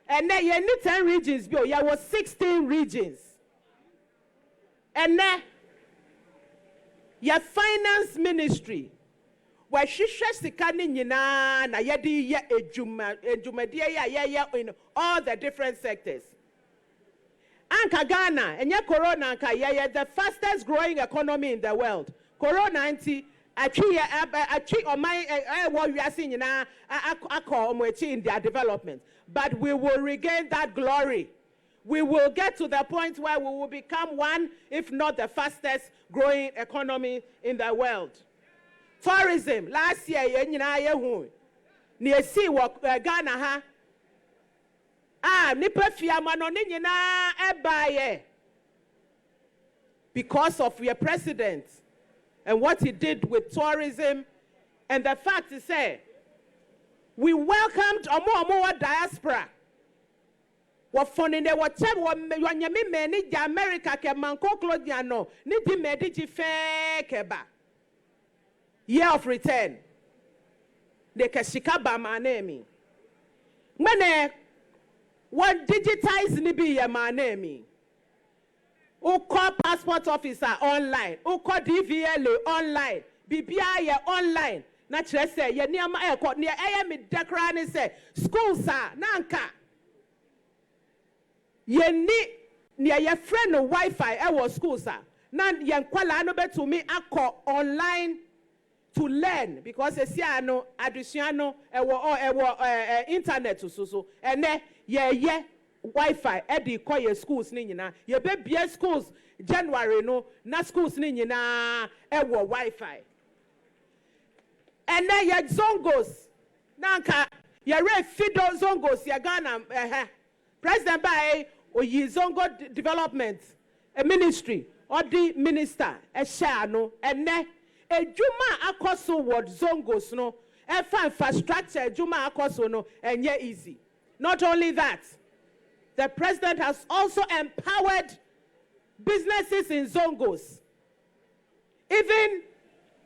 And then you need 10 regions, there was 16 regions. And then your finance ministry, where she shares the canning na yedi ya in all the different sectors. Anka Ghana, and your corona the fastest growing economy in the world. Corona anti achi on my what we are seeing now in their development. But we will regain that glory. We will get to the point where we will become one, if not the fastest growing economy in the world. Tourism, last year, near sea Ghana ha. Because of your president and what he did with tourism, and the fact is we welcomed more diaspora. What funny they were when you mean America ke manko Claudiano niti mediji fekeba. Year of return. De kashikaba manemi. Mene one digitize nibi ya manemi. Uko passport officer online. Uko DVLA online. BBI online. Naturally say ye niama airport near mi dekrani say school sa nanka. Ye near your friend no Wi-Fi was school sa. Nan yen kwala no be to me ako online to learn because additional internet so and ye Wi-Fi edi koye schools ni nyina ye be bia schools January no na schools ni nyina ewo Wi-Fi and then ye zongos nanka ye re fido zongos ye Ghana president by oyi zongo development a ministry or the minister share no and then ejuma akoso word zongos no efa infrastructure ejuma akoso no enye easy. Not only that, the president has also empowered businesses in Zongos. Even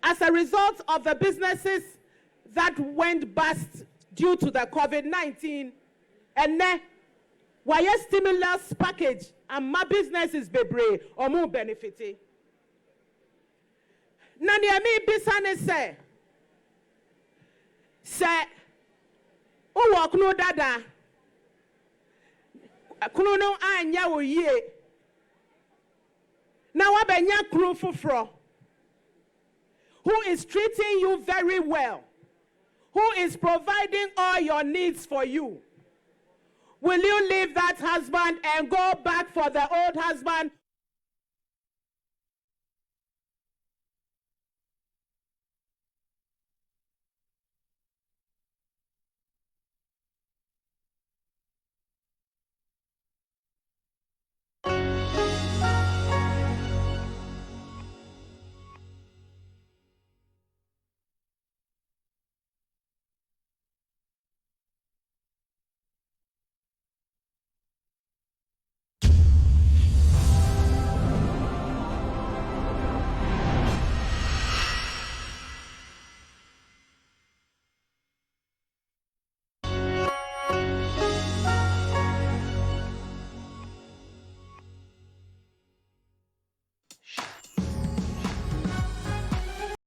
as a result of the businesses that went bust due to the COVID-19, and then why a stimulus package and my businesses bebre or more benefiting. Nani ami bisane say, o walk no dada. Kunu no anya wo yie na wabenya kunu foforo who is treating you very well, who is providing all your needs for you. Will you leave that husband and go back for the old husband